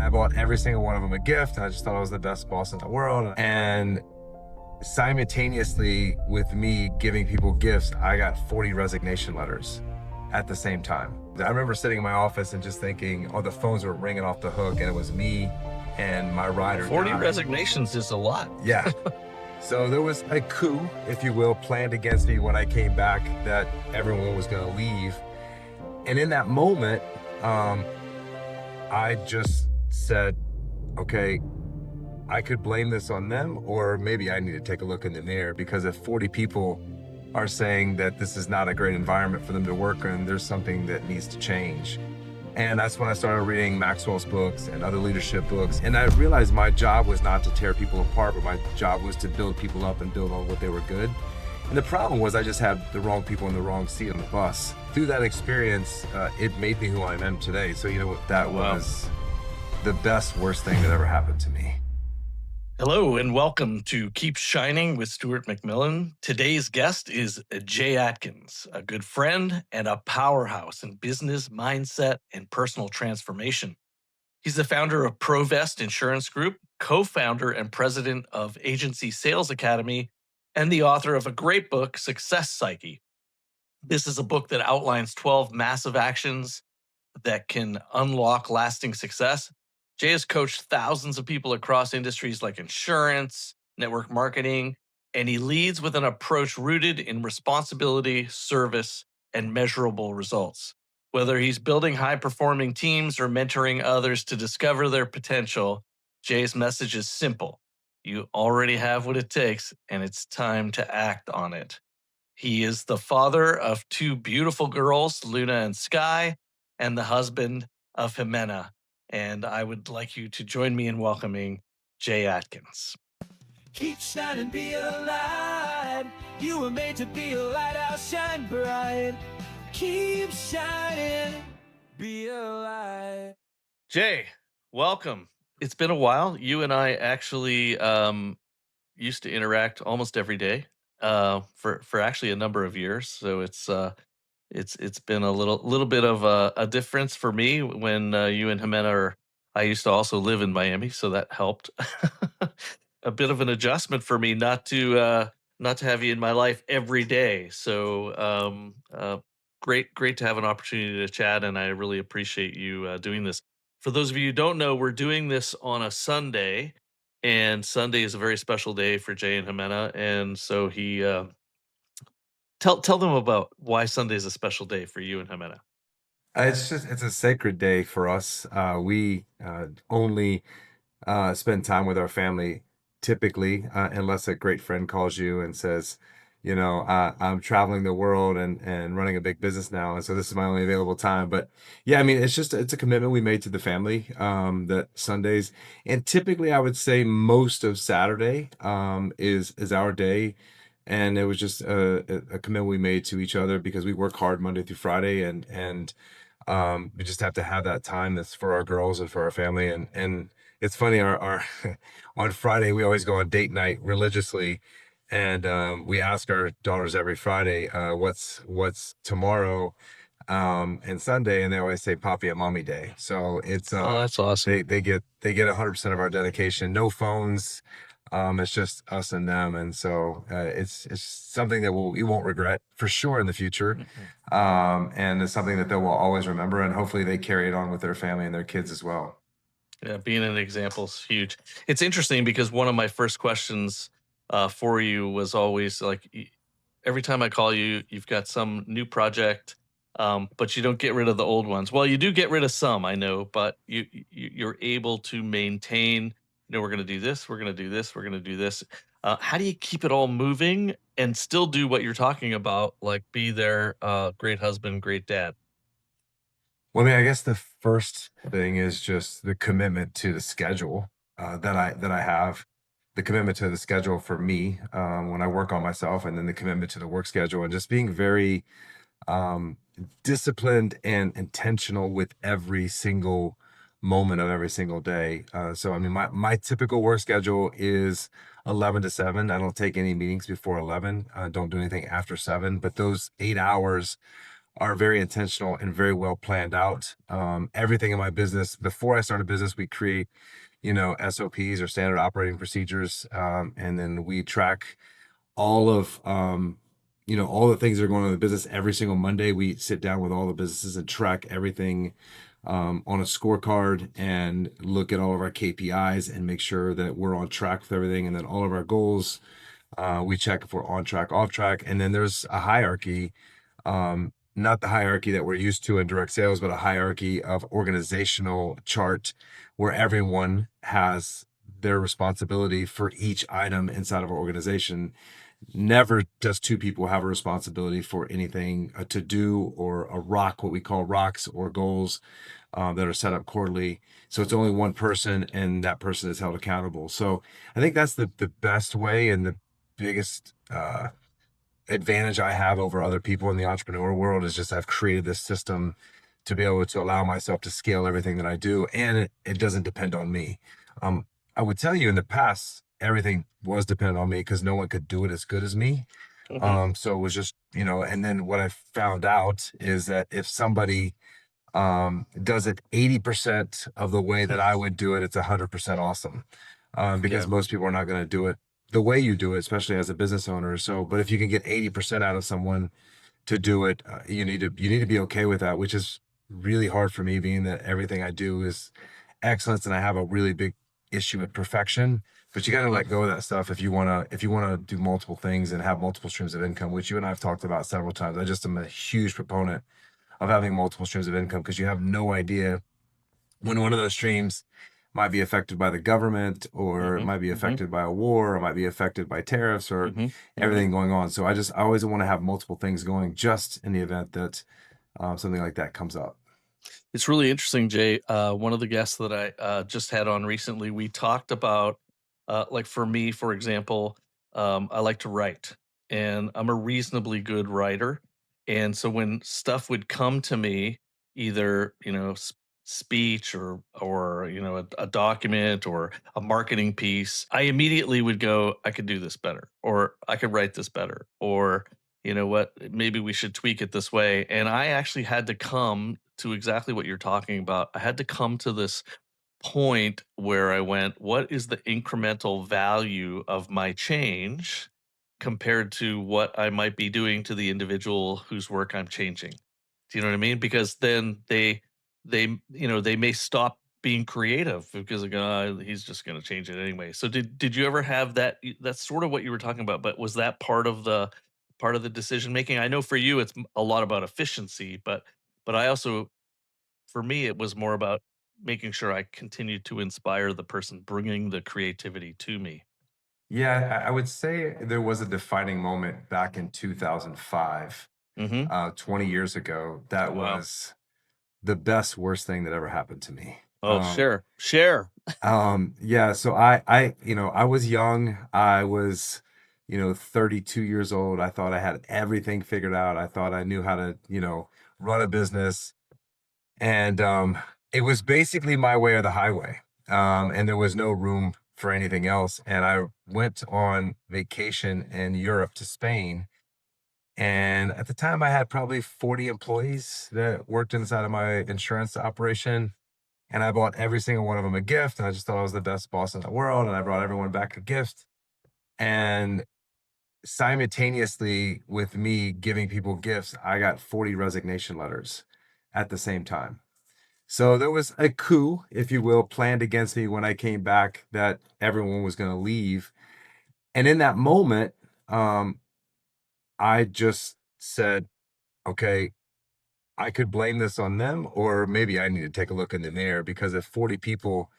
I bought every single one of them a gift. And I just thought I was the best boss in the world. And simultaneously with me giving people gifts, I got 40 resignation letters at the same time. I remember sitting in my office and just thinking, oh, the phones were ringing off the hook, and it was me and my rider. 40 resignations is a lot. Yeah. So there was a coup, if you will, planned against me when I came back, that everyone was going to leave. And in that moment, I just said, okay, I could blame this on them, or maybe I need to take a look in the mirror, because if 40 people are saying that this is not a great environment for them to work in, there's something that needs to change. And that's when I started reading Maxwell's books and other leadership books. And I realized my job was not to tear people apart, but my job was to build people up and build on what they were good. And the problem was I just had the wrong people in the wrong seat on the bus. Through that experience, it made me who I am today. So, that was the best, worst thing that ever happened to me. Hello and welcome to Keep Shining with Stuart MacMillan. Today's guest is Jay Adkins, a good friend and a powerhouse in business, mindset, and personal transformation. He's the founder of Provest Insurance Group, co-founder and president of Agency Sales Academy, and the author of a great book, Success Psyche. This is a book that outlines 12 massive actions that can unlock lasting success. Jay has coached thousands of people across industries like insurance, network marketing, and he leads with an approach rooted in responsibility, service, and measurable results. Whether he's building high-performing teams or mentoring others to discover their potential, Jay's message is simple. You already have what it takes, and it's time to act on it. He is the father of two beautiful girls, Luna and Sky, and the husband of Ximena. And I would like you to join me in welcoming Jay Adkins. Keep shining, be a light. You were made to be a lighthouse, shine bright. Keep shining, be a light. Jay, welcome. It's been a while. You and I actually used to interact almost every day for actually a number of years. So it's been a little bit of a difference for me when you and Ximena are. I used to also live in Miami, so that helped. A bit of an adjustment for me not to have you in my life every day. So great to have an opportunity to chat, and I really appreciate you doing this. For those of you who don't know, we're doing this on a Sunday, and Sunday is a very special day for Jay and Ximena, and so he. Tell them about why Sunday is a special day for you and Ximena. It's a sacred day for us. We only spend time with our family typically, unless a great friend calls you and says, I'm traveling the world and running a big business now, and so this is my only available time. But yeah, I mean, it's a commitment we made to the family, that Sundays, and typically I would say most of Saturday is our day. And it was just a commitment we made to each other, because we work hard Monday through Friday, and we just have to have that time that's for our girls and for our family. And it's funny, our on Friday we always go on date night religiously, and we ask our daughters every Friday, what's tomorrow and Sunday, and they always say Papi and Mommy Day. So it's That's awesome. they get 100% of our dedication, no phones. It's just us and them, and so it's something that we won't regret for sure in the future, and it's something that they will always remember, and hopefully they carry it on with their family and their kids as well. Yeah, being an example is huge. It's interesting because one of my first questions for you was always like, every time I call you, you've got some new project, but you don't get rid of the old ones. Well, you do get rid of some, I know, but you're able to maintain. We're going to do this. We're going to do this. We're going to do this. How do you keep it all moving and still do what you're talking about, like be their great husband, great dad? Well, I mean, I guess the first thing is just the commitment to the schedule that I have, the commitment to the schedule for me when I work on myself, and then the commitment to the work schedule, and just being very um, disciplined and intentional with every single moment of every single day. So, I mean, my typical work schedule is 11 to 7. I don't take any meetings before 11. Don't do anything after 7. But those 8 hours are very intentional and very well planned out. Everything in my business, before I start a business, we create, SOPs or standard operating procedures. And then we track all of, all the things that are going on in the business every single Monday. We sit down with all the businesses and track everything on a scorecard and look at all of our KPIs and make sure that we're on track with everything. And then all of our goals, we check if we're on track, off track. And then there's a hierarchy, not the hierarchy that we're used to in direct sales, but a hierarchy of organizational chart where everyone has their responsibility for each item inside of our organization. Never does two people have a responsibility for anything, a to do or a rock, what we call rocks or goals that are set up quarterly. So it's only one person, and that person is held accountable. So I think that's the best way and the biggest advantage I have over other people in the entrepreneur world is just I've created this system to be able to allow myself to scale everything that I do, and it doesn't depend on me. I would tell you in the past, everything was dependent on me because no one could do it as good as me. So it was just, and then what I found out is that if somebody does it 80% of the way that I would do it, it's 100% awesome. Because Yeah. most people are not going to do it the way you do it, especially as a business owner. So, but if you can get 80% out of someone to do it, you need to be okay with that, which is really hard for me, being that everything I do is excellence, and I have a really big issue with perfection. But you got to let go of that stuff if you wanna do multiple things and have multiple streams of income, which you and I have talked about several times. I just am a huge proponent of having multiple streams of income because you have no idea when one of those streams might be affected by the government, or it Hmm. might be Hmm. affected by a war, or it might be affected by tariffs, or Hmm. Hmm. everything going on. So I always want to have multiple things going just in the event that something like that comes up. It's really interesting, Jay. One of the guests that I just had on recently, we talked about, like for me, for example, I like to write, and I'm a reasonably good writer. And so when stuff would come to me, either speech or a document or a marketing piece, I immediately would go, I could do this better, or I could write this better, or you know what, maybe we should tweak it this way. And I actually had to come to exactly what you're talking about. I had to come to this point where I went, what is the incremental value of my change compared to what I might be doing to the individual whose work I'm changing? Do you know what I mean? Because then they may stop being creative because they go, he's just going to change it anyway. So did you ever have that? That's sort of what you were talking about, but was that part of the decision making? I know for you it's a lot about efficiency, but I also, for me, it was more about making sure I continued to inspire the person bringing the creativity to me. Yeah, I would say there was a defining moment back in 2005, Mhm. 20 years ago. That Oh, wow. was the best, worst thing that ever happened to me. Oh, share. Share. Yeah, so I was young. I was, 32 years old. I thought I had everything figured out. I thought I knew how to, run a business. And it was basically my way or the highway. And there was no room for anything else. And I went on vacation in Europe to Spain. And at the time, I had probably 40 employees that worked inside of my insurance operation, and I bought every single one of them a gift, and I just thought I was the best boss in the world, and I brought everyone back a gift. And simultaneously with me giving people gifts, I got 40 resignation letters at the same time. So there was a coup, if you will, planned against me when I came back, that everyone was going to leave. And in that moment, um, I just said, okay, I could blame this on them, or maybe I need to take a look in the mirror, because if 40 people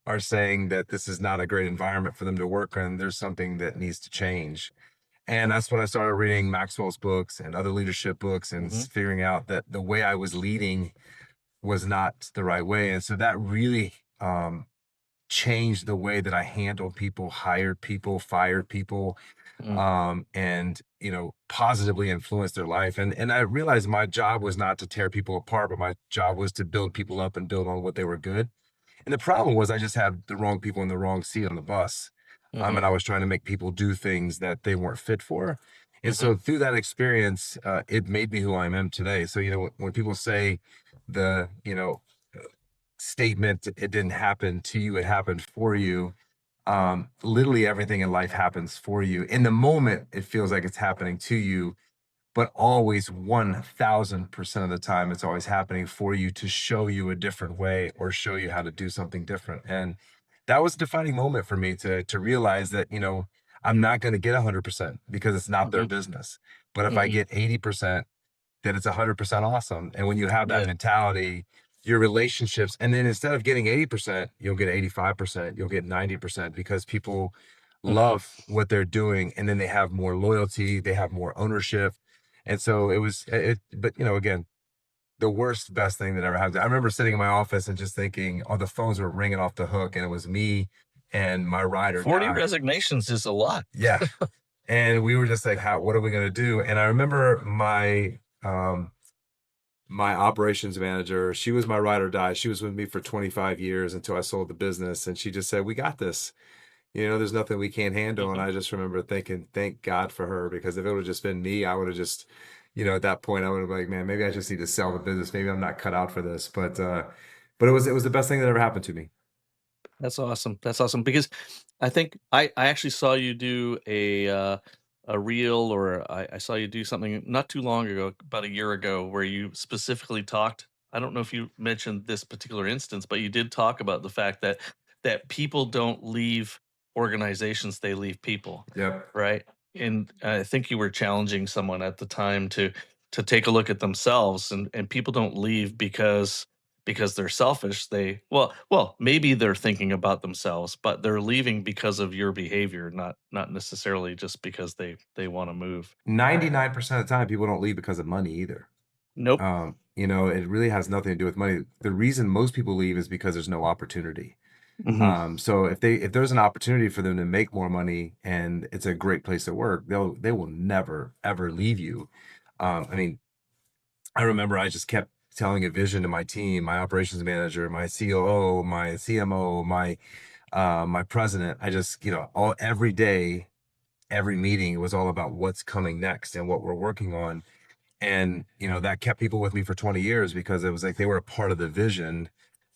are saying that this is not a great environment for them to work in, there's something that needs to change. And that's when I started reading Maxwell's books and other leadership books, and Mhm. figuring out that the way I was leading was not the right way. And so that really changed the way that I handled people, hired people, fired people, Mm. and positively influenced their life. And I realized my job was not to tear people apart, but my job was to build people up and build on what they were good. And the problem was I just had the wrong people in the wrong seat on the bus. And Mhm. I was trying to make people do things that they weren't fit for. And Hmm. so through that experience, it made me who I am today. So, when people say the, statement, it didn't happen to you, it happened for you. Literally everything in life happens for you. In the moment, it feels like it's happening to you, but always 1000% of the time, it's always happening for you to show you a different way or show you how to do something different. And that was a defining moment for me to realize that, I'm not going to get 100% because it's not their Hmm. business. But if I Hmm. get 80%, then it's 100% awesome. And when you have that Yeah. mentality, your relationships, and then instead of getting 80%, you'll get 85%, you'll get 90% because people Hmm. love what they're doing, and then they have more loyalty, they have more ownership. And so it was but again, the worst best thing that ever happened. I remember sitting in my office and just thinking, oh, the phones were ringing off the hook, and it was me and my ride or 40 die. resignations is a lot. Yeah. And we were just like, what are we gonna do? And I remember my operations manager, she was my ride or die. She was with me for 25 years until I sold the business. And she just said, we got this. There's nothing we can't handle. And Hmm. I just remember thinking, thank God for her, because if it would have just been me, I would have just, at that point, I would have been like, man, maybe I just need to sell the business. Maybe I'm not cut out for this. But it was the best thing that ever happened to me. That's awesome. That's awesome because I think I actually saw you do a reel, or I saw you do something not too long ago, about a year ago, where you specifically talked. I don't know if you mentioned this particular instance, but you did talk about the fact that people don't leave organizations; they leave people, Yep. right? And I think you were challenging someone at the time to take a look at themselves, and people don't leave because they're selfish. Well, maybe they're thinking about themselves, but they're leaving because of your behavior, not necessarily just because they want to move. 99% of the time, people don't leave because of money either. Nope. It really has nothing to do with money. The reason most people leave is because there's no opportunity. Hmm. So if there's an opportunity for them to make more money and it's a great place to work, they will never ever leave you. I mean, I remember I just kept telling a vision to my team, my operations manager, my COO, my CMO, my president. I just, all every day, every meeting was all about what's coming next and what we're working on. And that kept people with me for 20 years because it was like they were a part of the vision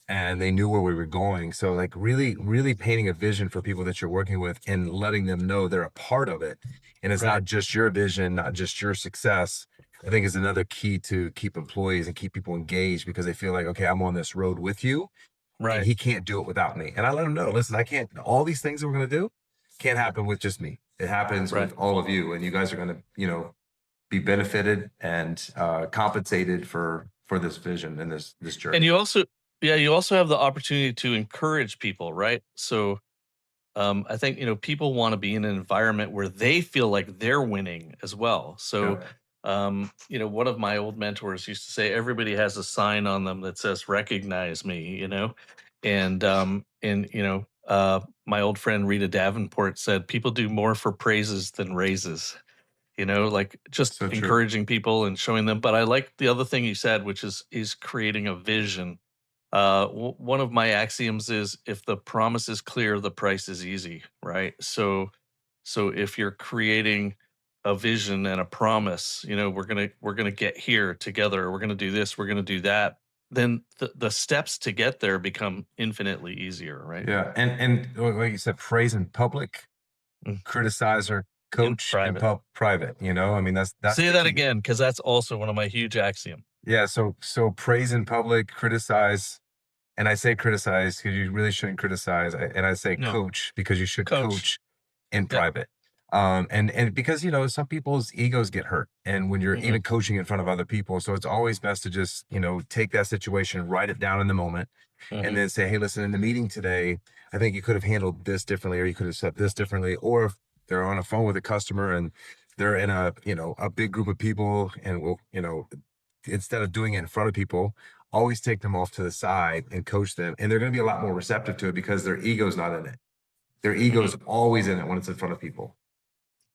and they knew where we were going. So like really, really painting a vision for people that you're working with and letting them know they're a part of it. And it's Right. not just your vision, not just your success. I think is another key to keep employees and keep people engaged because they feel like, okay, I'm on this road with you and Right. he can't do it without me. And I let him know, listen, I can't, all these things that we're going to do can't happen with just me. It happens Right. with all of you. And you guys are going to, be benefited and compensated for this vision and this And journey. you also, yeah, you also have the opportunity to encourage people, right? So I think people want to be in an environment where they feel like they're winning as well. So, Yeah. one of my old mentors used to say, "Everybody has a sign on them that says "Recognize me," and my old friend Rita Davenport said, "People do more for praises than raises." Like just So true. encouraging people and showing them. But I like the other thing you said, which is creating a vision. One of my axioms is, if the promise is clear, the price is easy, right? So if you're creating a vision and a promise, we're gonna get here together. We're gonna do this. We're gonna do that. Then the steps to get there become infinitely easier, right? Yeah, like you said, praise in public, Mm. criticize or In coach in private. private. I mean that's Say the that key. again, because that's also one of my huge axioms. Yeah, so praise in public, criticize, and I say criticize because you really shouldn't criticize, and I say No, coach because you should coach. coach in Yep. private. And because some people's egos get hurt, and when you're Hmm. even coaching in front of other people, so it's always best to just take that situation, write it down in the moment, and Hmm. then say, hey, listen, in the meeting today, I think you could have handled this differently, or you could have said this differently, or if they're on a phone with a customer and they're in a big group of people, and instead of doing it in front of people, always take them off to the side and coach them, and they're going to be a lot more receptive to it because their ego's not in it. Their Hmm. ego's always in it when it's in front of people.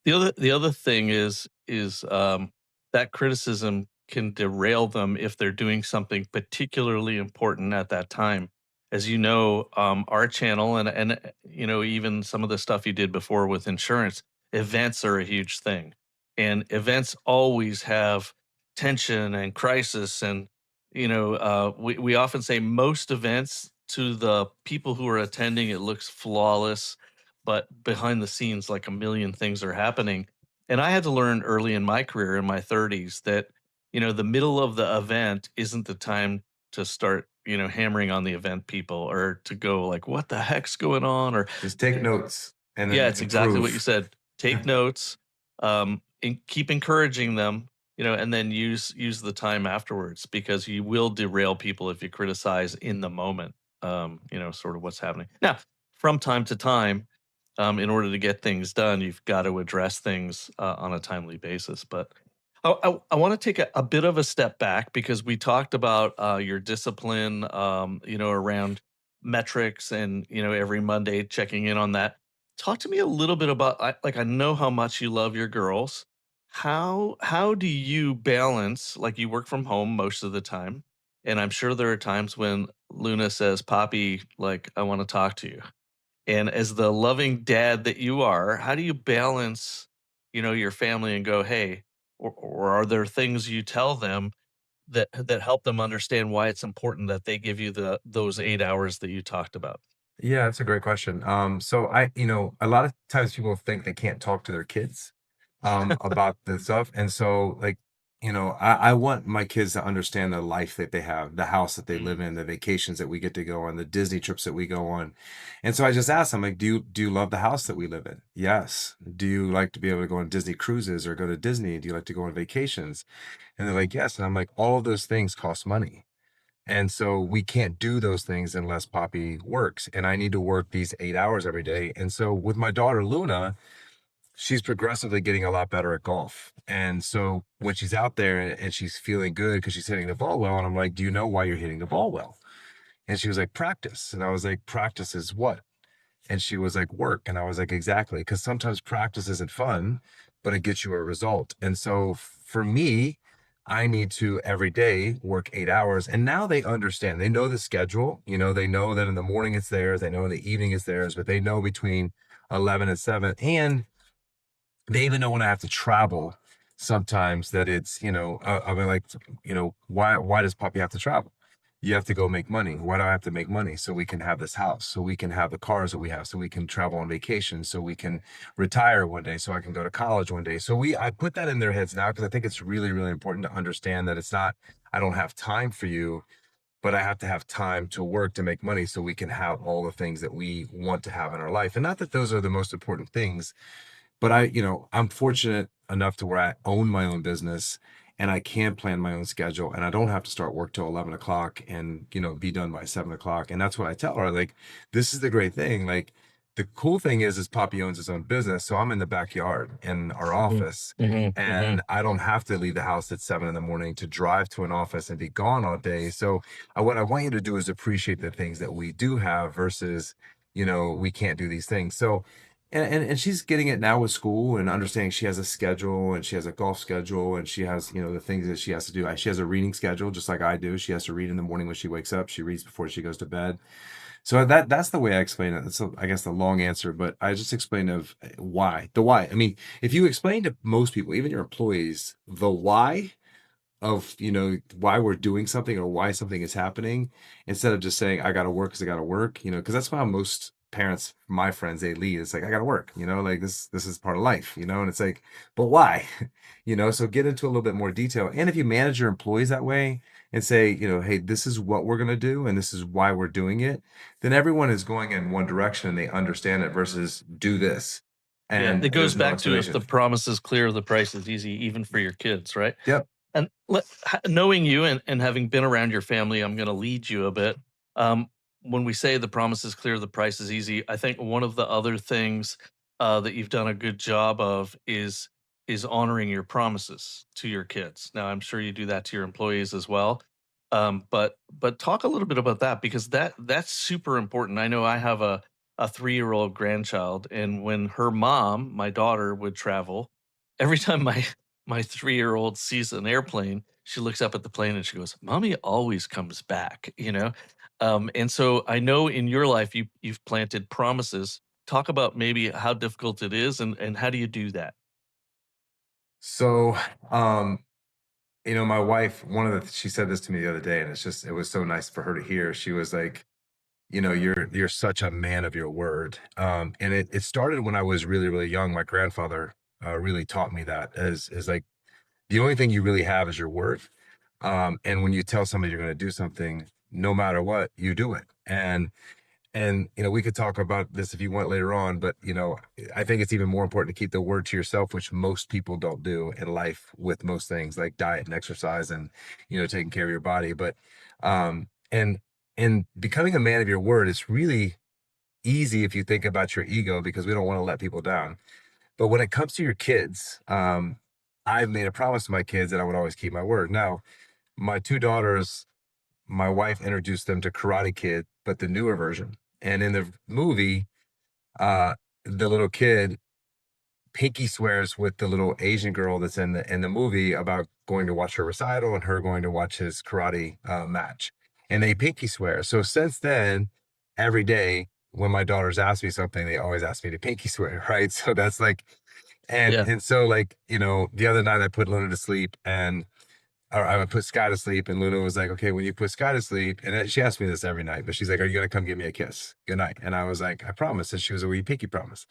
The other thing is that criticism can derail them if they're doing something particularly important at that time. As you know, our channel and even some of the stuff you did before with insurance, events are a huge thing. and events always have tension and crisis. And we often say most events, to the people who are attending, it looks flawless, but behind the scenes, like a million things are happening. And I had to learn early in my career, in my 30s, that the middle of the event isn't the time to start hammering on the event people, or to go like, what the heck's going on, or Just take notes and yeah, then it's exactly what you improve. said. Take notes, and keep encouraging them, and then use the time afterwards, because you will derail people if you criticize in the moment. Sort of what's happening now. From time to time, in order to get things done, you've got to address things on a timely basis. But I want to take a bit of a step back, because we talked about your discipline, around metrics, and every Monday checking in on that. Talk to me a little bit about, I know how much you love your girls. How do you balance, like, you work from home most of the time, and I'm sure there are times when Luna says, "Poppy, like, I want to talk to you." And as the loving dad that you are, how do you balance, your family, and go, "Hey," or are there things you tell them that help them understand why it's important that they give you those 8 hours that you talked about? Yeah, that's a great question. So a lot of times people think they can't talk to their kids, about this stuff. And so like, I want my kids to understand the life that they have, the house that they live Mm. in, the vacations that we get to go on, the Disney trips that we go on. And so I just asked them, like, do you love the house that we live in? Yes. Do you like to be able to go on Disney cruises or go to Disney? Do you like to go on vacations? And they're like, yes. And I'm like, all of those things cost money. And so we can't do those things unless Poppy works. And I need to work these 8 hours every day. And so with my daughter, Luna, she's progressively getting a lot better at golf. And so when she's out there and she's feeling good because she's hitting the ball well, and I'm like, do you know why you're hitting the ball well? And she was like, practice. And I was like, practice is what? And she was like, work. And I was like, exactly. Because sometimes practice isn't fun, but it gets you a result. And so for me, I need to every day work 8 hours. And now they understand. They know the schedule. They know that in the morning it's theirs. They know in the evening it's theirs, but they know between 11 and 7. And they even know when I have to travel sometimes that it's, I mean, like, why does Poppy have to travel? You have to go make money. Why do I have to make money? So we can have this house, so we can have the cars that we have, so we can travel on vacation, so we can retire one day, so I can go to college one day. So I put that in their heads now because I think it's really, really important to understand that it's not, I don't have time for you, but I have to have time to work to make money so we can have all the things that we want to have in our life. And not that those are the most important things, but I'm fortunate enough to where I own my own business and I can plan my own schedule and I don't have to start work till 11 o'clock and, be done by 7 o'clock. And that's what I tell her. Like, this is the great thing. Like, the cool thing is Poppy owns his own business. So I'm in the backyard in our Mhm, office mhm, and mhm. I don't have to leave the house at 7 in the morning to drive to an office and be gone all day. So what I want you to do is appreciate the things that we do have versus, we can't do these things. So, and she's getting it now with school and understanding she has a schedule and she has a golf schedule and she has, the things that she has to do. She has a reading schedule just like I do. She has to read in the morning when she wakes up. She reads before she goes to bed. So that's the way I explain it. That's, I guess, the long answer, but I just explained of the why. I mean, if you explain to most people, even your employees, the why of why we're doing something or why something is happening, instead of just saying I gotta work because I gotta work, because that's how most parents, my friends, they lead. It's like, I gotta work, like this is part of life, and it's like, but why? So get into a little bit more detail. And if you manage your employees that way and say, hey, this is what we're gonna do and this is why we're doing it, then everyone is going in one direction and they understand it versus do this Yeah, and it goes there's no back to, if explanation. the promise is clear, the price is easy, even for your kids, right? Yep. And knowing you, and having been around your family, I'm going to lead you a bit. Um, when we say the promise is clear, the price is easy, I think one of the other things that you've done a good job of is honoring your promises to your kids. Now, I'm sure you do that to your employees as well. But talk a little bit about that, because that's super important. I know I have a 3-year-old grandchild, and when her mom, my daughter, would travel, every time my 3-year-old sees an airplane, she looks up at the plane and she goes, "Mommy always comes back," you know? And so I know in your life you've planted promises. Talk about maybe how difficult it is, and how do you do that? So, um, my wife, she said this to me the other day, and it was so nice for her to hear. She was like, you're such a man of your word. And it started when I was really, really young. My grandfather really taught me that as like the only thing you really have is your word. And when you tell somebody you're going to do something, no matter what, you do it. And we could talk about this if you want later on, but I think it's even more important to keep the word to yourself, which most people don't do in life with most things like diet and exercise and taking care of your body. But and becoming a man of your word is really easy if you think about your ego because we don't want to let people down. But when it comes to your kids, I've made a promise to my kids that I would always keep my word. Now, my two daughters, my wife introduced them to Karate Kid, but the newer version. And in the movie, the little kid pinky swears with the little Asian girl that's in the movie about going to watch her recital and her going to watch his karate match. And they pinky swear. So since then, every day when my daughters ask me something, they always ask me to pinky swear, right? So that's like, and Yeah. and so like, the other night I put Luna to sleep and or I would put Sky to sleep, and Luna was like, "Okay, when you put Sky to sleep," and she asks me this every night, but she's like, "Are you gonna come give me a kiss? Good night." And I was like, "I promise." And she was like, "Will you pinky promise?"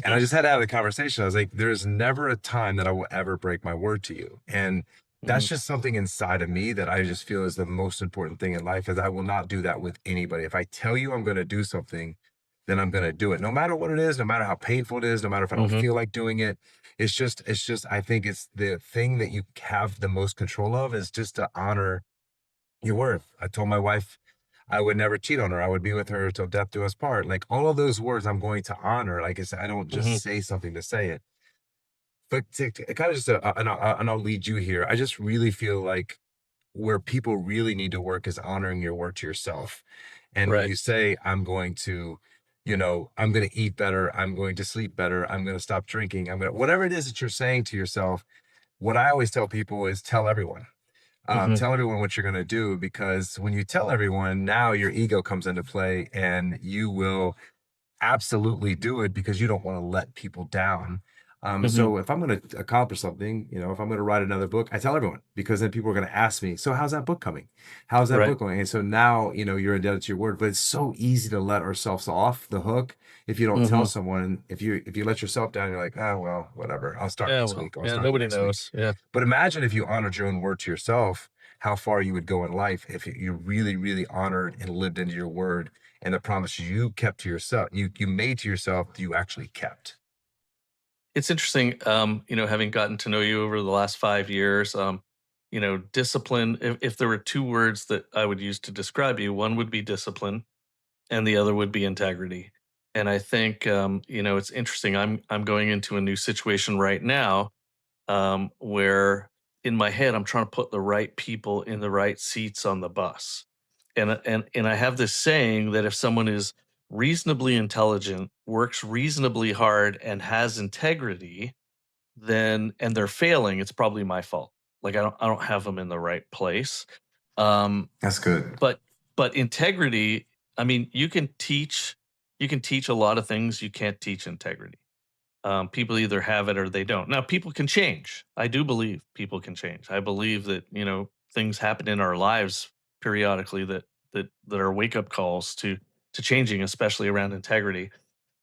And I just had to have a conversation. I was like, "There's never a time that I will ever break my word to you," and that's Mhm. just something inside of me that I just feel is the most important thing in life. Is I will not do that with anybody. If I tell you I'm going to do something, then I'm going to do it, no matter what it is, no matter how painful it is, no matter if I don't Mhm. feel like doing it. It's just, I think it's the thing that you have the most control of is just to honor your word. I told my wife I would never cheat on her. I would be with her till death do us part. Like all of those words I'm going to honor. Like I said, I don't just Mhm. say something to say it. But kind of just, and I'll lead you here. I just really feel like where people really need to work is honoring your word to yourself. And when Right. you say, I'm going to eat better, I'm going to sleep better, I'm going to stop drinking, whatever it is that you're saying to yourself, what I always tell people is tell everyone. Mhm. Tell everyone what you're going to do because when you tell everyone, now your ego comes into play and you will absolutely do it because you don't want to let people down. Mhm. So if I'm going to accomplish something, if I'm going to write another book, I tell everyone because then people are going to ask me, so how's that book coming? How's that Right. book going? And so now, you're indebted to your word, but it's so easy to let ourselves off the hook if you don't tell Mhm. someone. If you let yourself down, you're like, oh, well, whatever. I'll start Yeah, next well, week. I'll yeah, start nobody next week. knows. Yeah. But imagine if you honored your own word to yourself, how far you would go in life if you really, really honored and lived into your word and the promise you kept to yourself, you made to yourself, you actually kept. It's interesting, having gotten to know you over the last 5 years, discipline, if there were 2 words that I would use to describe you, one would be discipline and the other would be integrity. And I think, it's interesting. I'm going into a new situation right now, where in my head I'm trying to put the right people in the right seats on the bus. And I have this saying that if someone is reasonably intelligent, works reasonably hard, and has integrity, then and they're failing, it's probably my fault. Like I don't have them in the right place. Um, That's good. but but integrity, I mean, you can teach a lot of things, you can't teach integrity. People either have it or they don't. Now, people can change. I do believe people can change. I believe that things happen in our lives periodically that are wake up calls to changing, especially around integrity.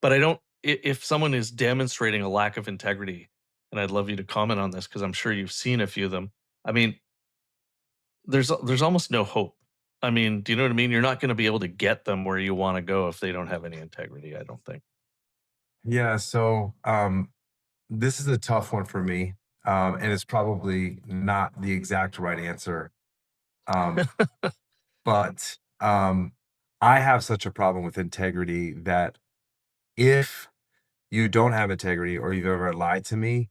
But I don't. If someone is demonstrating a lack of integrity, and I'd love you to comment on this because I'm sure you've seen a few of them. I mean, there's almost no hope. I mean, do you know what I mean? You're not going to be able to get them where you want to go if they don't have any integrity. I don't think. Yeah. So this is a tough one for me. And it's probably not the exact right answer. Um, but I have such a problem with integrity that if you don't have integrity or you've ever lied to me,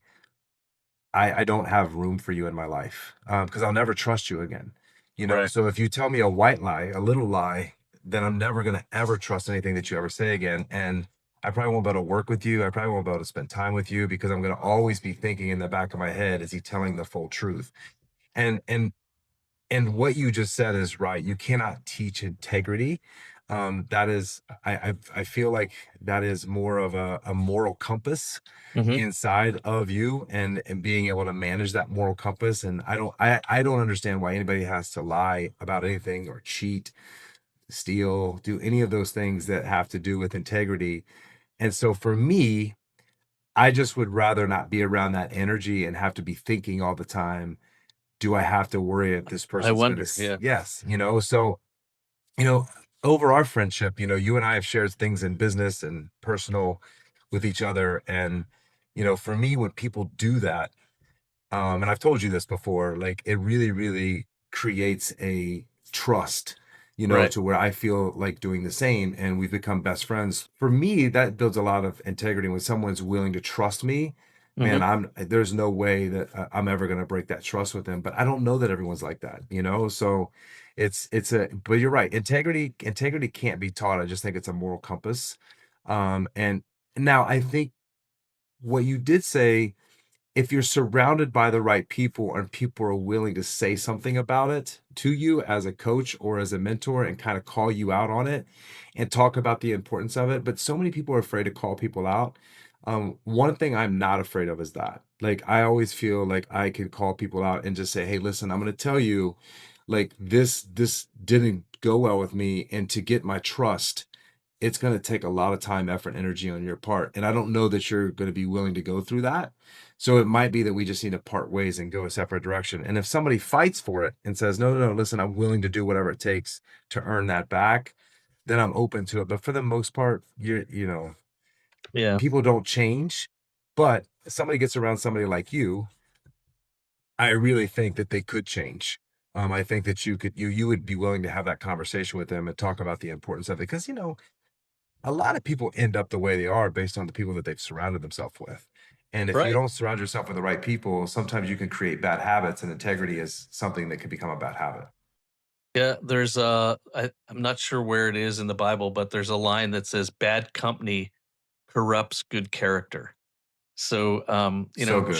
I don't have room for you in my life because I'll never trust you again. Right. So if you tell me a white lie, a little lie, then I'm never gonna ever trust anything that you ever say again. And I probably won't be able to work with you. I probably won't be able to spend time with you because I'm gonna always be thinking in the back of my head, is he telling the full truth? And what you just said is right. You cannot teach integrity. That is, I feel like that is more of a moral compass Hmm. inside of you, and being able to manage that moral compass. And I don't understand why anybody has to lie about anything or cheat, steal, do any of those things that have to do with integrity. And so for me, I just would rather not be around that energy and have to be thinking all the time, do I have to worry if this I person's gonna wonder. Yeah. yes, so, you know, over our friendship, you and I have shared things in business and personal with each other. And, for me, when people do that, and I've told you this before, like it really, really creates a trust, Right. to where I feel like doing the same, and we've become best friends. For me, that builds a lot of integrity when someone's willing to trust me. Man, Hmm. there's no way that I'm ever going to break that trust with them. But I don't know that everyone's like that, So but you're right. Integrity can't be taught. I just think it's a moral compass. And now I think what you did say, if you're surrounded by the right people and people are willing to say something about it to you as a coach or as a mentor and kind of call you out on it and talk about the importance of it. But so many people are afraid to call people out. One thing I'm not afraid of is that. Like, I always feel like I can call people out and just say, hey, listen, I'm going to tell you, like, this didn't go well with me. And to get my trust, it's going to take a lot of time, effort, energy on your part. And I don't know that you're going to be willing to go through that. So it might be that we just need to part ways and go a separate direction. And if somebody fights for it and says, no, no, no, listen, I'm willing to do whatever it takes to earn that back, then I'm open to it. But for the most part, Yeah. people don't change. But if somebody gets around somebody like you, I really think that they could change. I think that you would be willing to have that conversation with them and talk about the importance of it. Because, a lot of people end up the way they are based on the people that they've surrounded themselves with. And if you Right. don't surround yourself with the right people, sometimes you can create bad habits, and integrity is something that can become a bad habit. Yeah. There's I'm not sure where it is in the Bible, but there's a line that says, "Bad company corrupts good character." So, So good.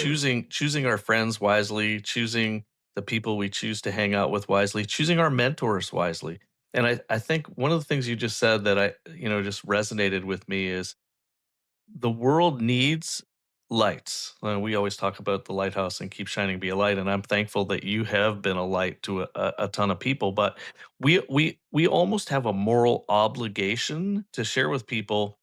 choosing our friends wisely, choosing the people we choose to hang out with wisely, choosing our mentors wisely. And I think one of the things you just said that just resonated with me is the world needs lights. We always talk about the lighthouse and keep shining, be a light. And I'm thankful that you have been a light to a ton of people. But we almost have a moral obligation to share with people,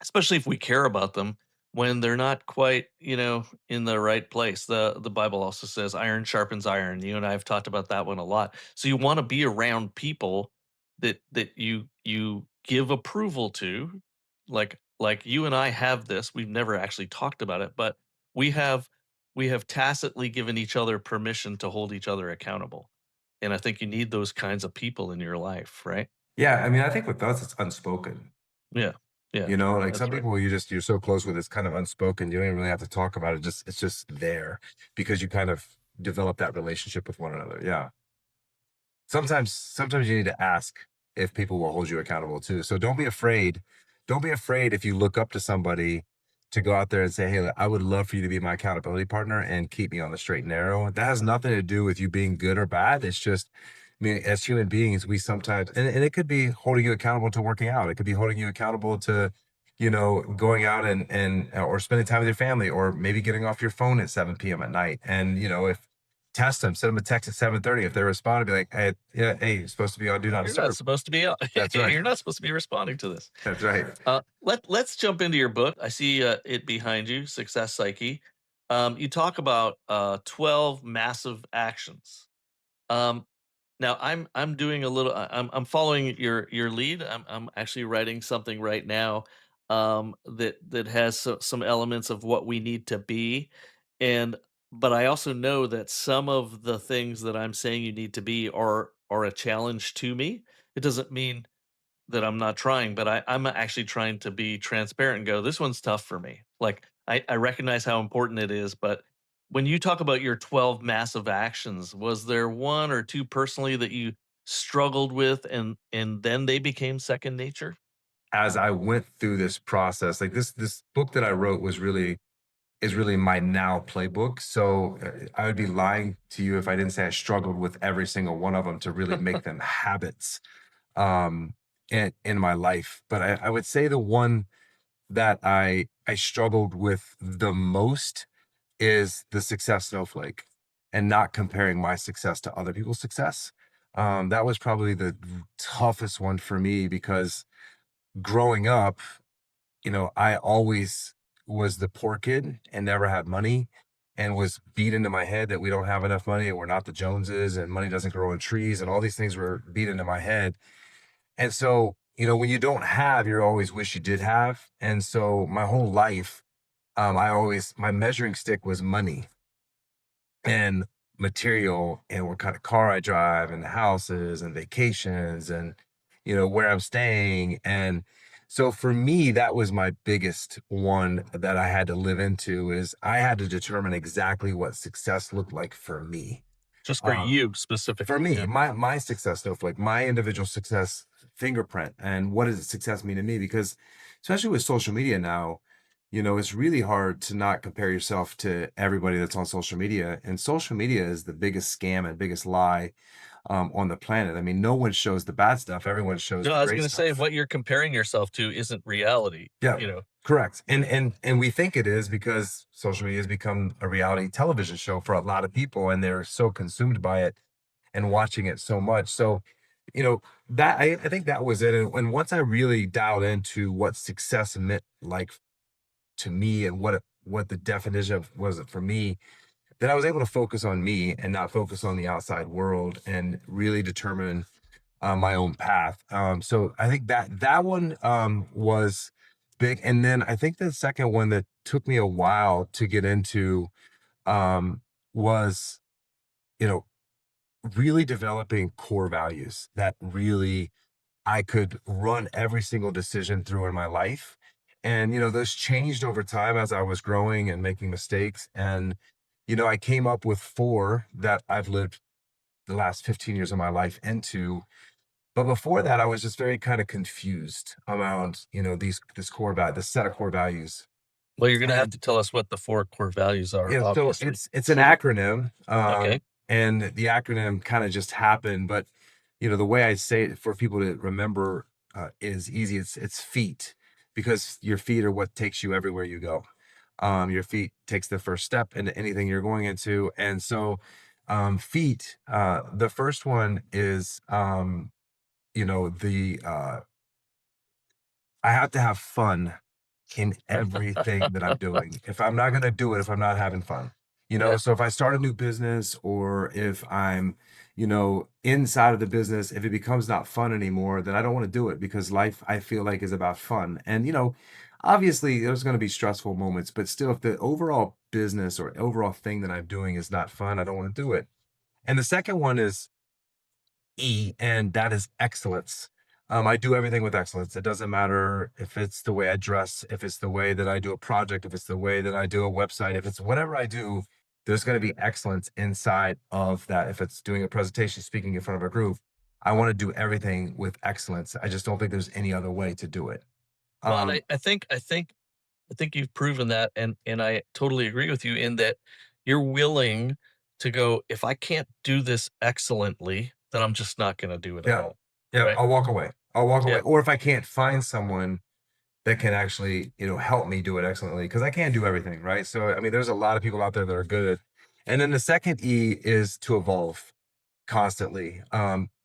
especially if we care about them, when they're not quite, in the right place. The Bible also says iron sharpens iron. You and I have talked about that one a lot. So you want to be around people that you give approval to. Like you and I have this. We've never actually talked about it, but we have we have tacitly given each other permission to hold each other accountable. And I think you need those kinds of people in your life, right? Yeah, I mean, I think with us, it's unspoken. Yeah. Yeah. Like That's some right. people you're so close with, it's kind of unspoken. You don't even really have to talk about it. Just it's just there because you kind of develop that relationship with one another. Yeah. Sometimes you need to ask if people will hold you accountable too. So don't be afraid. Don't be afraid if you look up to somebody to go out there and say, "Hey, I would love for you to be my accountability partner and keep me on the straight and narrow." That has nothing to do with you being good or bad. It's just, I mean, as human beings, we sometimes, and it could be holding you accountable to working out. It could be holding you accountable to, going out and or spending time with your family, or maybe getting off your phone at 7 p.m. at night. And if test them, send them a text at 7:30. If they respond, be like, hey, yeah, hey, you're supposed to be on do not You're not disturb. supposed to be That's right. you're not supposed to be responding to this. That's right. Let's jump into your book. I see it behind you, Success Psyche. You talk about 12 massive actions. Um, Now I'm doing a little. I'm following your lead. I'm actually writing something right now that has some elements of what we need to be, and but I also know that some of the things that I'm saying you need to be are a challenge to me. It doesn't mean that I'm not trying, but I'm actually trying to be transparent and go, this one's tough for me. Like I recognize how important it is, but when you talk about your 12 massive actions, was there one or two personally that you struggled with and then they became second nature? As I went through this process, like this book that I wrote is really my now playbook. So I would be lying to you if I didn't say I struggled with every single one of them to really make them habits. Um, in my life. But I would say the one that I struggled with the most is the success snowflake, and not comparing my success to other people's success. That was probably the toughest one for me because growing up, I always was the poor kid and never had money, and was beat into my head that we don't have enough money and we're not the Joneses and money doesn't grow on trees, and all these things were beat into my head. And so, when you don't have, you always wish you did have. And so my whole life, my measuring stick was money and material, and what kind of car I drive, and the houses and vacations, and where I'm staying. And so for me, that was my biggest one that I had to live into, is I had to determine exactly what success looked like for me. Just for Um, you for specifically. me, Yeah. my success snowflake, my individual success fingerprint, and what does success mean to me? Because especially with social media now, it's really hard to not compare yourself to everybody that's on social media. And social media is the biggest scam and biggest lie on the planet. I mean, no one shows the bad stuff; everyone shows No, the I was great gonna say stuff. what you're comparing yourself to isn't reality, Yeah, you know? correct. And we think it is because social media has become a reality television show for a lot of people, and they're so consumed by it and watching it so much. So, that I think that was it. And once I really dialed into what success meant like to me, and what the definition of was it for me, then I was able to focus on me and not focus on the outside world, and really determine my own path. So I think that one was big. And then I think the second one that took me a while to get into was, you know, really developing core values that really I could run every single decision through in my life. And, those changed over time as I was growing and making mistakes. And, I came up with four that I've lived the last 15 years of my life into. But before that, I was just very kind of confused around, this set of core values. Well, you're gonna have And to tell us what the 4 core values are, so obviously. it's an acronym, Okay. and the acronym kind of just happened. But the way I say it for people to remember is easy. It's feet, because your feet are what takes you everywhere you go. Your feet takes the first step into anything you're going into. And so, feet. The first one is, the I have to have fun in everything that I'm doing. If I'm not gonna do it, if I'm not having fun, Yeah. so if I start a new business, or if I'm, inside of the business, if it becomes not fun anymore, then I don't want to do it, because life, I feel like, is about fun. And, obviously there's going to be stressful moments, but still, if the overall business or overall thing that I'm doing is not fun, I don't want to do it. And the second one is E, and that is excellence. I do everything with excellence. It doesn't matter if it's the way I dress, if it's the way that I do a project, if it's the way that I do a website, if it's whatever I do, there's going to be excellence inside of that. If it's doing a presentation, speaking in front of a group, I want to do everything with excellence. I just don't think there's any other way to do it. Well, and Um, I think you've proven that, and I totally agree with you in that you're willing to go, "If I can't do this excellently, then I'm just not gonna do it at yeah, all." yeah, Right? I'll walk away. I'll walk away. Yeah. Or if I can't find someone that can actually, help me do it excellently, because I can't do everything, right? So, I mean, there's a lot of people out there that are good. And then the second E is to evolve constantly.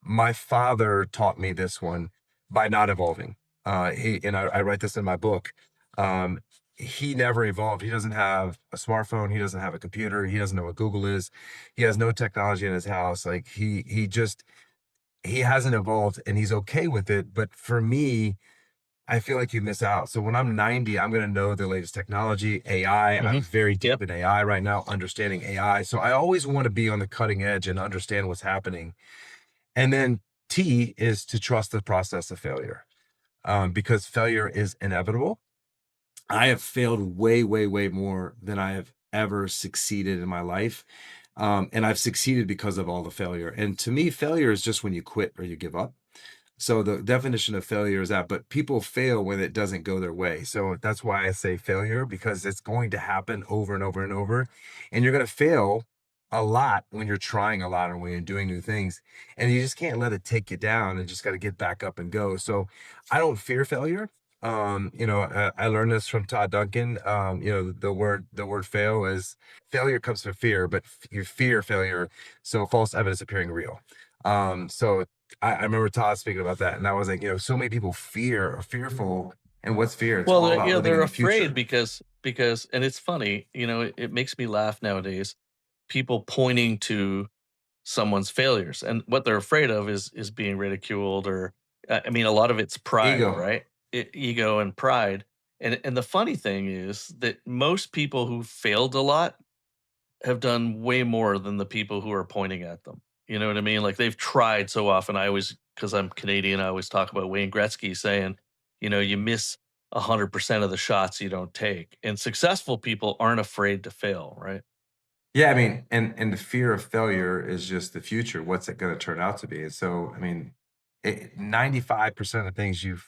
My father taught me this one by not evolving. I write this in my book. Um, he never evolved. He doesn't have a smartphone. He doesn't have a computer. He doesn't know what Google is. He has no technology in his house. Like, he hasn't evolved, and he's okay with it. But for me, I feel like you miss out. So when I'm 90, I'm going to know the latest technology, AI. I'm Mhm. very Yep. deep in AI right now, understanding AI. So I always want to be on the cutting edge and understand what's happening. And then T is to trust the process of failure, because failure is inevitable. I have failed way, way, way more than I have ever succeeded in my life. And I've succeeded because of all the failure. And to me, failure is just when you quit or you give up. So the definition of failure is that, but people fail when it doesn't go their way. So that's why I say failure, because it's going to happen over and over and over. And you're going to fail a lot when you're trying a lot and when you're doing new things, and you just can't let it take you down and just got to get back up and go. So I don't fear failure. I learned this from Todd Duncan. The word fail is failure comes from fear, but you fear failure, so false evidence appearing real. So I remember Todd speaking about that, and I was like, so many people are fearful. And what's fear? It's Well, all about living they're in the afraid future. because and it's funny, it makes me laugh nowadays, people pointing to someone's failures, and what they're afraid of is being ridiculed or I mean, a lot of it's pride, Ego. right? Ego and pride, and the funny thing is that most people who failed a lot have done way more than the people who are pointing at them. You know what I mean? Like, they've tried so often. I always, because 'cause I'm Canadian, I always talk about Wayne Gretzky saying, "You miss 100% of the shots you don't take." And successful people aren't afraid to fail, right? Yeah, I mean, and the fear of failure is just the future. What's it going to turn out to be? And so, I mean, 95% of things you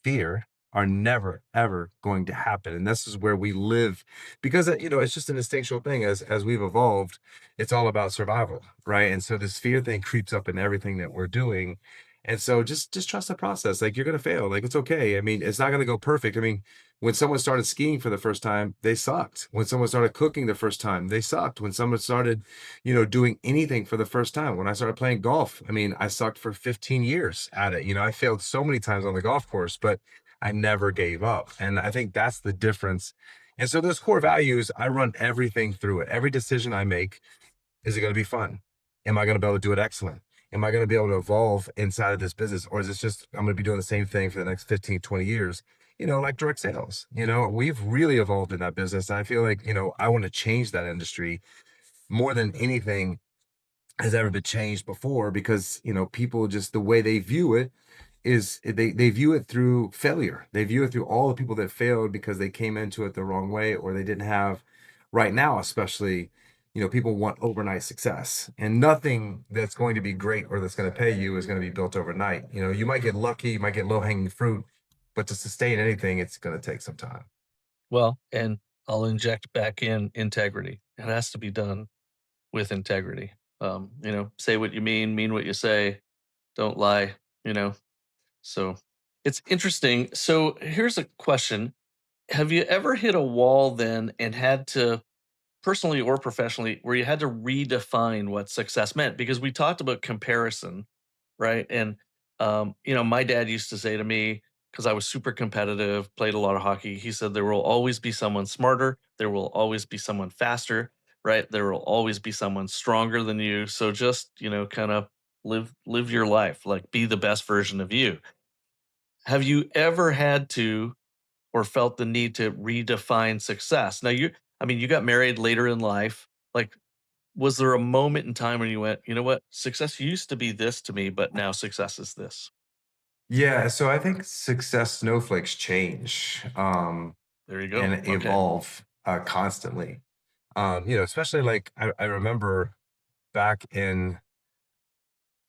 fear are never ever going to happen. And this is where we live because it's just an instinctual thing. As we've evolved, it's all about survival, right? And so this fear thing creeps up in everything that we're doing. And so just trust the process. Like, you're going to fail. Like, it's okay. I mean, it's not going to go perfect. I mean, when someone started skiing for the first time, they sucked. When someone started cooking the first time, they sucked. When someone started, doing anything for the first time, when I started playing golf, I mean, I sucked for 15 years at it. I failed so many times on the golf course, but I never gave up. And I think that's the difference. And so those core values, I run everything through it. Every decision I make, is it going to be fun? Am I going to be able to do it excellent? Am I going to be able to evolve inside of this business? Or is this just, I'm going to be doing the same thing for the next 15, 20 years? Like direct sales, we've really evolved in that business. And I feel like, I want to change that industry more than anything has ever been changed before because, people just the way they view it is they view it through failure. They view it through all the people that failed because they came into it the wrong way or they didn't have right now, especially, people want overnight success and nothing that's going to be great or that's going to pay you is going to be built overnight. You might get lucky, you might get low hanging fruit, but to sustain anything, it's going to take some time. Well, and I'll inject back in integrity. It has to be done with integrity. Say what you mean what you say, don't lie, you know? So it's interesting. So here's a question. Have you ever hit a wall then and had to, personally or professionally, where you had to redefine what success meant? Because we talked about comparison, right? And my dad used to say to me, because I was super competitive, played a lot of hockey, he said, there will always be someone smarter, there will always be someone faster, right? There will always be someone stronger than you. So just, kind of live your life, like be the best version of you. Have you ever had to or felt the need to redefine success? Now you got married later in life. Like, was there a moment in time when you went, you know what, success used to be this to me, but now success is this? Yeah, so I think success snowflakes change There you go. and Okay. evolve constantly. Especially like I remember back in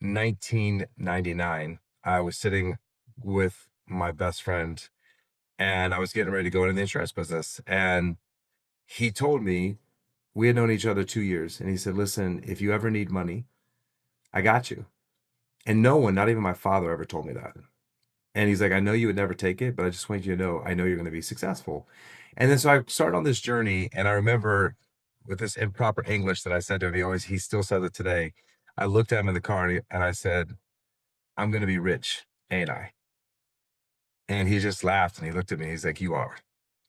1999, I was sitting with my best friend and I was getting ready to go into the insurance business. And he told me we had known each other 2 years. And he said, listen, if you ever need money, I got you. And no one, not even my father, ever told me that. And he's like, I know you would never take it, but I just want you to know, I know you're going to be successful. And then so I started on this journey. And I remember with this improper English that I said to him, he still says it today. I looked at him in the car and I said, I'm going to be rich, ain't I? And he just laughed and he looked at me. He's like, you are.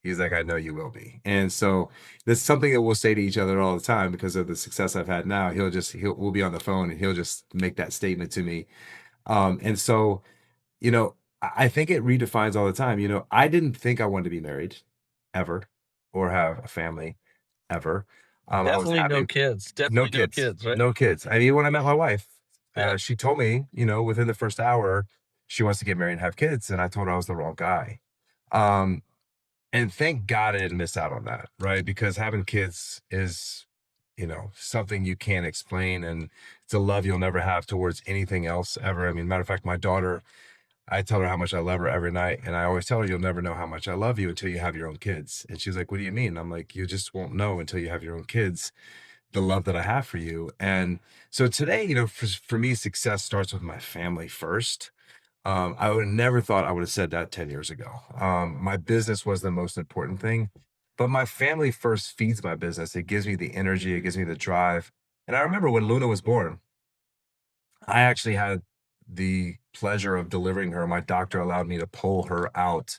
He's like, I know you will be. And so that's something that we'll say to each other all the time because of the success I've had now. We'll be on the phone and he'll just make that statement to me. And so, I think it redefines all the time. I didn't think I wanted to be married ever or have a family ever. I was Definitely no happy. kids. No Definitely no kids, kids, right? no kids. I mean, when I met my wife, Yeah. she told me, within the first hour, she wants to get married and have kids. And I told her I was the wrong guy. Um, and thank God I didn't miss out on that, right? Because having kids is, something you can't explain. And it's a love you'll never have towards anything else ever. I mean, matter of fact, my daughter, I tell her how much I love her every night. And I always tell her, you'll never know how much I love you until you have your own kids. And she's like, what do you mean? I'm like, you just won't know until you have your own kids the love that I have for you. And so today, for me, success starts with my family first. I would have never thought I would have said that 10 years ago. My business was the most important thing, but my family first feeds my business. It gives me the energy, it gives me the drive. And I remember when Luna was born, I actually had the pleasure of delivering her. My doctor allowed me to pull her out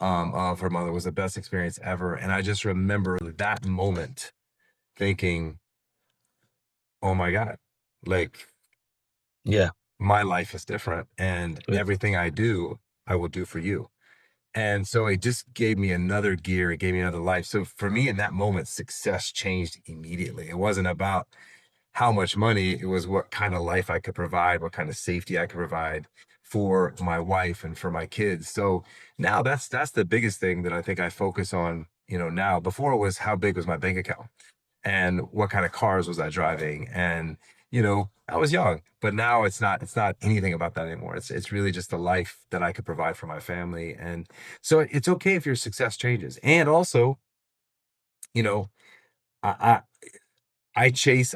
of her mother. It was the best experience ever. And I just remember that moment thinking, oh my God, like Yeah. my life is different and Good. everything I do, I will do for you. And so it just gave me another gear. It gave me another life. So for me in that moment, success changed immediately. It wasn't about how much money, it was what kind of life I could provide, what kind of safety I could provide for my wife and for my kids. So now that's the biggest thing that I think I focus on, now. Before it was how big was my bank account and what kind of cars was I driving, and I was young, but now it's not anything about that anymore. It's really just the life that I could provide for my family. And so it's okay if your success changes. And also, you know I I chase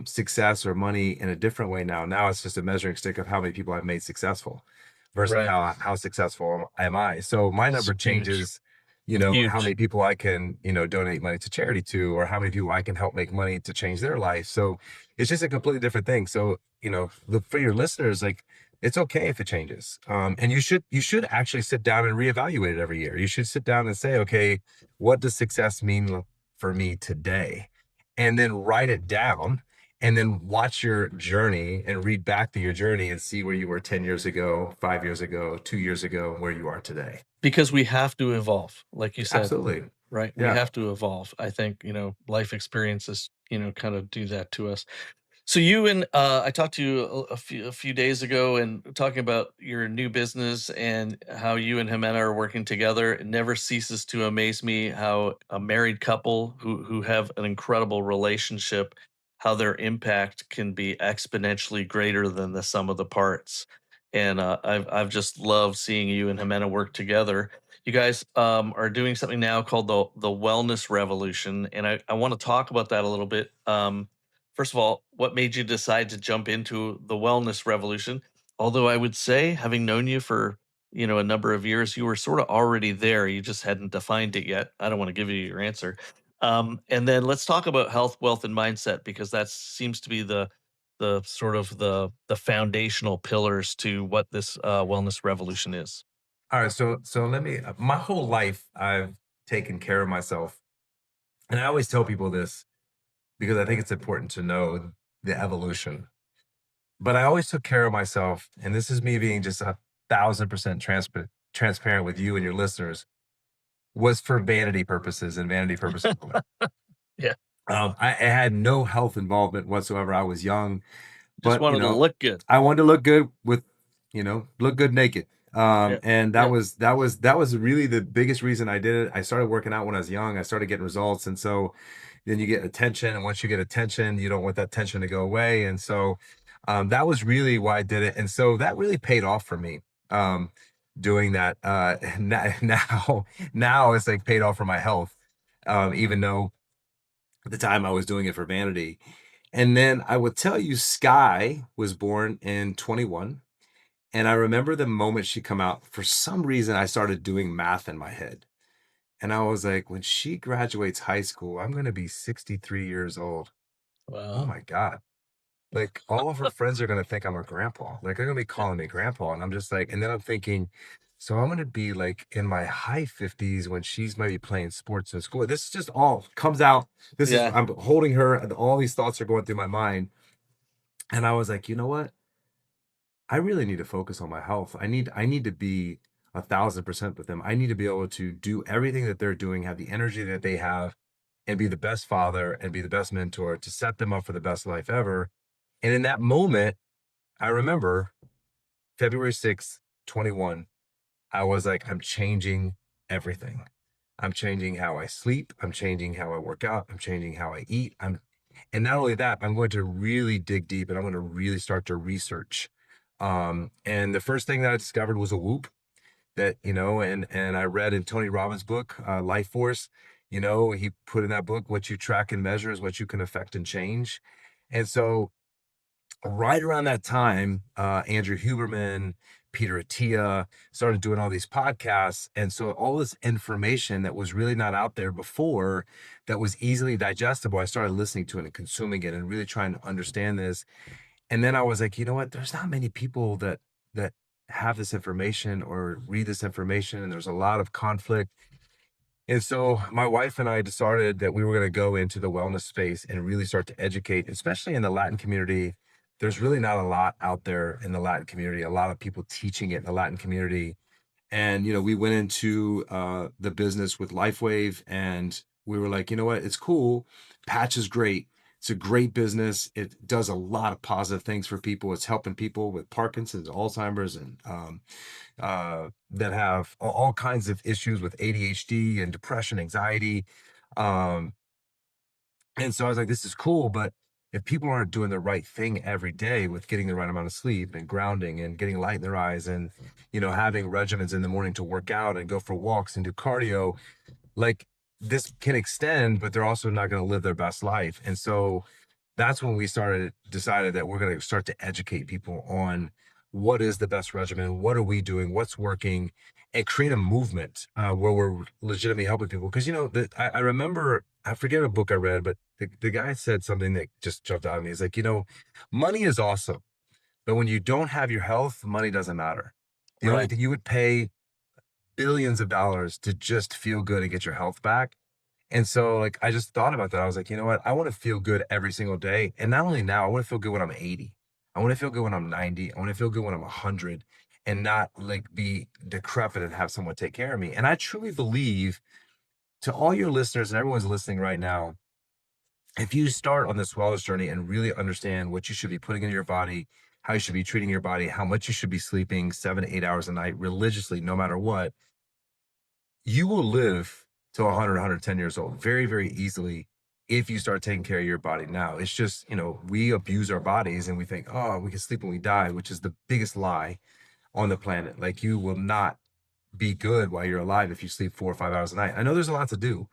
success or money in a different way now. Now it's just a measuring stick of how many people I've made successful versus Right. how successful am I. So my It's number huge. changes, how Huge. many people I can, donate money to charity to, or how many people I can help make money to change their life. So it's just a completely different thing. So, for your listeners, like it's okay if it changes. And you should actually sit down and reevaluate it every year. You should sit down and say, okay, what does success mean for me today? And then write it down and then watch your journey and read back to your journey and see where you were 10 years ago, 5 years ago, 2 years ago, where you are today. Because we have to evolve, like you said, Absolutely. right? We Yeah. have to evolve. I think, life experiences, kind of do that to us. So you and I talked to you a few days ago and talking about your new business and how you and Ximena are working together. It never ceases to amaze me how a married couple who have an incredible relationship, how their impact can be exponentially greater than the sum of the parts. And I've just loved seeing you and Ximena work together. You guys are doing something now called the Wellness Revolution, and I want to talk about that a little bit. First of all, what made you decide to jump into the wellness revolution? Although I would say, having known you for, a number of years, you were sort of already there. You just hadn't defined it yet. I don't want to give you your answer. And then let's talk about health, wealth, and mindset because that seems to be the sort of the foundational pillars to what this wellness revolution is. All right. So let me, my whole life, I've taken care of myself. And I always tell people this because I think it's important to know the evolution. But I always took care of myself. And this is me being just 1,000% transparent with you and your listeners, was for vanity purposes and vanity purposes only. Yeah, I had no health involvement whatsoever. I was young, just but wanted to look good. I wanted to look good with, look good naked. Yeah, And that yeah, was really the biggest reason I did it. I started working out when I was young. I started getting results, and so then you get attention, and once you get attention, you don't want that tension to go away. And so that was really why I did it, and so that really paid off for me. Doing that now it's like paid off for my health, even though at the time I was doing it for vanity. And then I would tell you, Sky was born in 21. And I remember the moment she come out, for some reason, I started doing math in my head. And I was like, when she graduates high school, I'm going to be 63 years old. Oh wow. my God. Like all of her friends are going to think I'm a grandpa. Like they're going to be calling me grandpa. And I'm just like, and then I'm thinking, so I'm going to be like in my high 50s when she's maybe playing sports in school. This just all comes out. Yeah, I'm holding her, and all these thoughts are going through my mind. And I was like, you know what? I really need to focus on my health. I need to be 1,000% with them. I need to be able to do everything that they're doing, have the energy that they have, and be the best father and be the best mentor to set them up for the best life ever. And in that moment, I remember February 6th, 21, I was like, I'm changing everything. I'm changing how I sleep. I'm changing how I work out. I'm changing how I eat. And not only that, I'm going to really dig deep and I'm going to really start to research. And the first thing that I discovered was a whoop that, and I read in Tony Robbins' book, Life Force. He put in that book, what you track and measure is what you can affect and change. And so right around that time, Andrew Huberman, Peter Attia started doing all these podcasts. And so all this information that was really not out there before, that was easily digestible, I started listening to it and consuming it and really trying to understand this. And then I was like, you know what? There's not many people that have this information or read this information, and there's a lot of conflict. And so my wife and I decided that we were going to go into the wellness space and really start to educate, especially in the Latin community. There's really not a lot out there in the Latin community, a lot of people teaching it in the Latin community. And, we went into the business with LifeWave, and we were like, you know what? It's cool. Patch is great. It's a great business. It does a lot of positive things for people. It's helping people with Parkinson's, Alzheimer's, and that have all kinds of issues with ADHD and depression, anxiety. Um, and so I was like, this is cool, but if people aren't doing the right thing every day with getting the right amount of sleep and grounding and getting light in their eyes and, having regimens in the morning to work out and go for walks and do cardio, like this can extend, but they're also not going to live their best life. And so that's when we decided that we're going to start to educate people on what is the best regimen, what are we doing, what's working, and create a movement where we're legitimately helping people. Because I remember, I forget a book I read, but the guy said something that just jumped out at me. He's like, money is awesome, but when you don't have your health, money doesn't matter. The only Right. thing, you would pay billions of dollars to just feel good and get your health back. And so, like, I just thought about that. I was like, you know what? I want to feel good every single day. And not only now, I want to feel good when I'm 80. I want to feel good when I'm 90. I want to feel good when I'm 100, and not like be decrepit and have someone take care of me. And I truly believe, to all your listeners and everyone's listening right now, if you start on this wellness journey and really understand what you should be putting into your body, how you should be treating your body, how much you should be sleeping 7 to 8 hours a night religiously, no matter what, you will live to 100, 110 years old very, very easily if you start taking care of your body now. It's just, we abuse our bodies and we think, oh, we can sleep when we die, which is the biggest lie on the planet. Like, you will not be good while you're alive if you sleep 4 or 5 hours a night. I know there's a lot to do,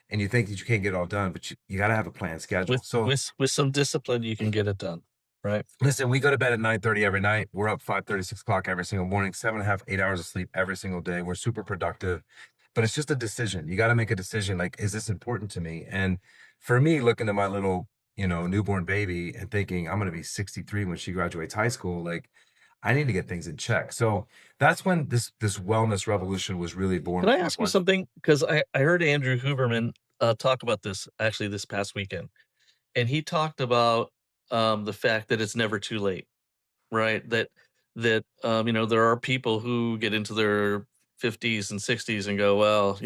and you think that you can't get it all done, but you got to have a plan schedule. With So with some discipline, you can get it done. Right. listen, we go to bed at 9:30 every night. We're up 5:30, 6 o'clock every single morning, 7.5, 8 hours of sleep every single day. We're super productive, but it's just a decision. You got to make a decision. Like, is this important to me? And for me, looking at my little, newborn baby and thinking I'm going to be 63 when she graduates high school, like, I need to get things in check. So that's when this wellness revolution was really born Can I with my ask you wife. something? Because I heard Andrew Huberman talk about this actually this past weekend, and he talked about the fact that it's never too late, right? That there are people who get into their 50s and 60s and go, well,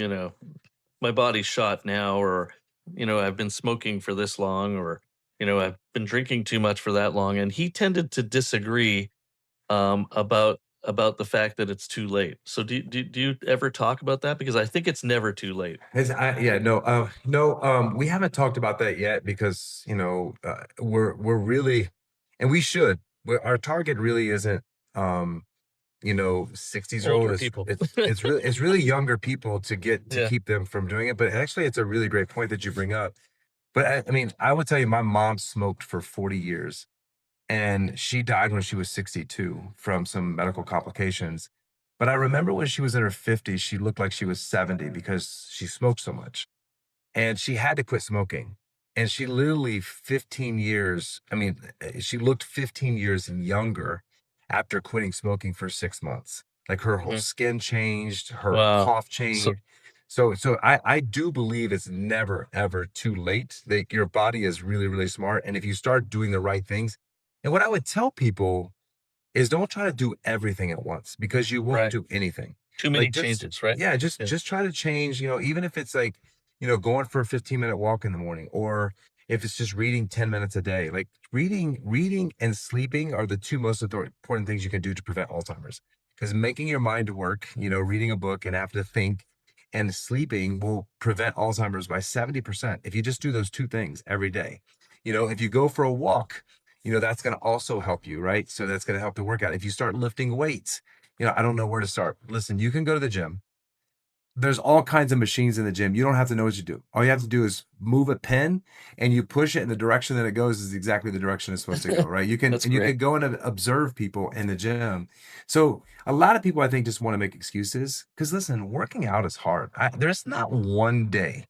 my body's shot now, or I've been smoking for this long, or I've been drinking too much for that long, and he tended to disagree about the fact that it's too late. So do you ever talk about that? Because I think it's never too late. Yeah, no, no, we haven't talked about that yet because, we're really, and we should, our target really isn't, 60s-year-old. Older It's, people. it's really younger people to Yeah. keep them from doing it. But actually, it's a really great point that you bring up. But I mean, I would tell you, my mom smoked for 40 years, and she died when she was 62 from some medical complications. But I remember when she was in her 50s, she looked like she was 70 because she smoked so much, and she had to quit smoking. And she literally 15 years, I mean, she looked 15 years younger after quitting smoking for 6 months. Like, her whole Mhm. skin changed, her Wow. cough So changed. So I do believe it's never ever too late. Like, your body is really, really smart. And if you start doing the right things, and what I would tell people is, don't try to do everything at once, because you won't right. do anything. Too many Like, just, changes, right? yeah, just Yeah. just try to change, even if it's like, going for a 15-minute walk in the morning, or if it's just reading 10 minutes a day. Like, reading and sleeping are the two most important things you can do to prevent Alzheimer's. Because making your mind work, reading a book and have to think, and sleeping will prevent Alzheimer's by 70% if you just do those two things every day. If you go for a walk, that's going to also help you, right? So that's going to help the workout. If you start lifting weights, I don't know where to start. Listen, you can go to the gym. there's all kinds of machines in the gym. You don't have to know what you do. All you have to do is move a pen and you push it in the direction that it goes is exactly the direction it's supposed to go, right? That's You great. can go and observe people in the gym. So a lot of people I think just want to make excuses because listen, working out is hard. There's not one day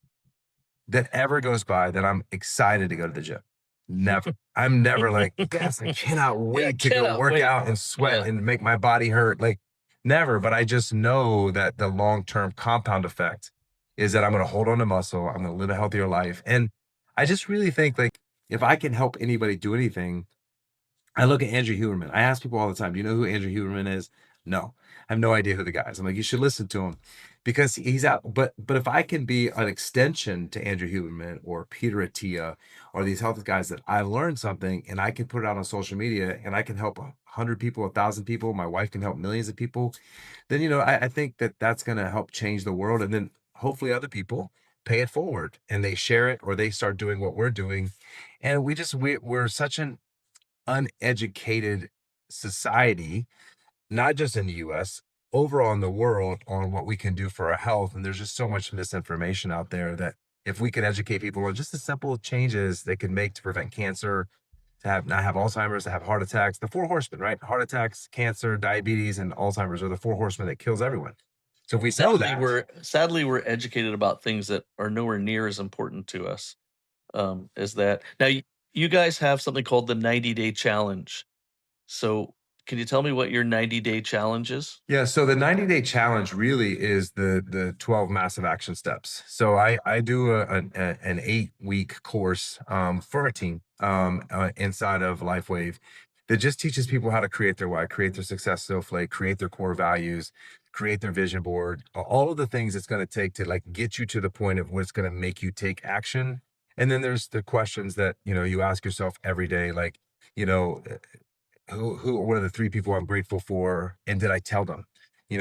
that ever goes by that I'm excited to go to the gym. Never. I'm never like, yes, I cannot Yeah, wait to go cannot work wait. out and sweat Yeah. and make my body hurt. Like, never. But I just know that the long term compound effect is that I'm going to hold on to muscle. I'm going to live a healthier life. And I just really think, like, if I can help anybody do anything, I look at Andrew Huberman. I ask people all the time, do you know who Andrew Huberman is? No, I have no idea who the guy is. I'm like, you should listen to him because he's out. But if I can be an extension to Andrew Huberman or Peter Attia or these health guys that I learned something and I can put it out on social media and I can help 100 people, 1,000 people, my wife can help millions of people, then, I think that that's going to help change the world. And then hopefully other people pay it forward and they share it or they start doing what we're doing. And we're such an uneducated society, not just in the US, overall in the world on what we can do for our health. And there's just so much misinformation out there that if we could educate people on just the simple changes they can make to prevent cancer, to have not have Alzheimer's, to have heart attacks, the four horsemen, right? Heart attacks, cancer, diabetes, and Alzheimer's are the four horsemen that kills everyone. So if we know Sadly, that, we're educated about things that are nowhere near as important to us as that. Now, you guys have something called the 90-day challenge. So, can you tell me what your 90-day challenge is? yeah, so the 90-day challenge really is the 12 massive action steps. So I do an 8-week course for a team inside of LifeWave that just teaches people how to create their why, create their success snowflake, create their core values, create their vision board, all of the things it's going to take to like get you to the point of what's going to make you take action. And then there's the questions that, you ask yourself every day, like, you know, what are the 3 people I'm grateful for, and did I tell them?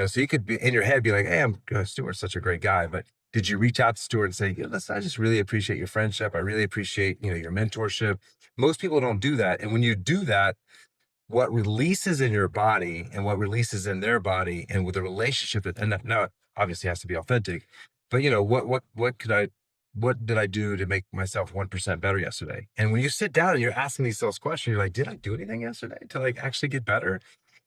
So you could be in your head, be like, "Hey, Stuart's such a great guy," but did you reach out to Stuart and say, "Listen, I just really appreciate your friendship. I really appreciate your mentorship." Most people don't do that, and when you do that, what releases in your body and what releases in their body and with the relationship and now it obviously has to be authentic, but what did I do to make myself 1% better yesterday? And when you sit down and you're asking these questions, you're like, did I do anything yesterday to like actually get better?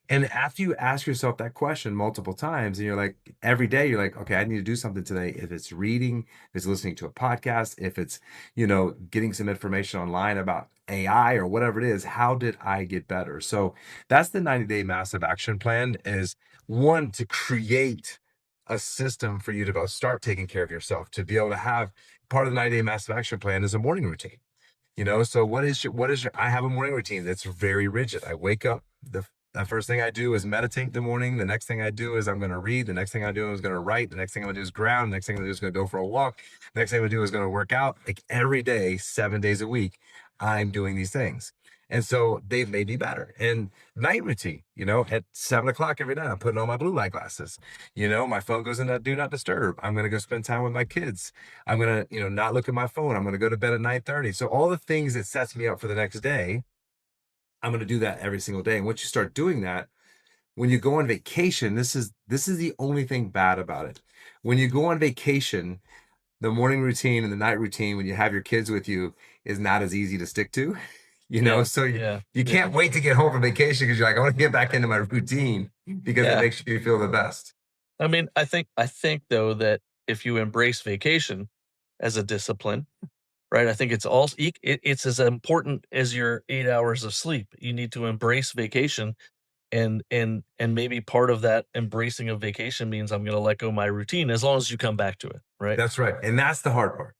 And after you ask yourself that question multiple times, and you're like, every day, you're like, okay, I need to do something today. If it's reading, if it's listening to a podcast, if it's, getting some information online about AI or whatever it is, how did I get better? So that's the 90-day massive action plan is one, to create a system for you to go start taking care of yourself, to be able to have part of the 90-day massive action plan is a morning routine. So I have a morning routine that's very rigid. I wake up, the first thing I do is meditate in the morning. The next thing I do is I'm going to read. The next thing I do is going to write. The next thing I'm going to do is ground. The next thing I'm going to do is going to go for a walk. The next thing I'm going to do is going to work out. Like every day, 7 days a week, I'm doing these things. And so they've made me better. And night routine, at 7 o'clock every night, I'm putting on my blue light glasses. My phone goes into do not disturb. I'm going to go spend time with my kids. I'm going to, not look at my phone. I'm going to go to bed at 9:30. So all the things that sets me up for the next day, I'm going to do that every single day. And once you start doing that, when you go on vacation, this is the only thing bad about it. When you go on vacation, the morning routine and the night routine, when you have your kids with you, is not as easy to stick to. Yeah, So you, yeah, you yeah, can't wait to get home from vacation because you're like, I want to get back into my routine because it yeah. makes you feel the best. I mean, I think though that if you embrace vacation as a discipline, right? I think it's also it's as important as your 8 hours of sleep. You need to embrace vacation, and maybe part of that embracing of vacation means I'm going to let go of my routine as long as you come back to it, right? That's right. And that's the hard part.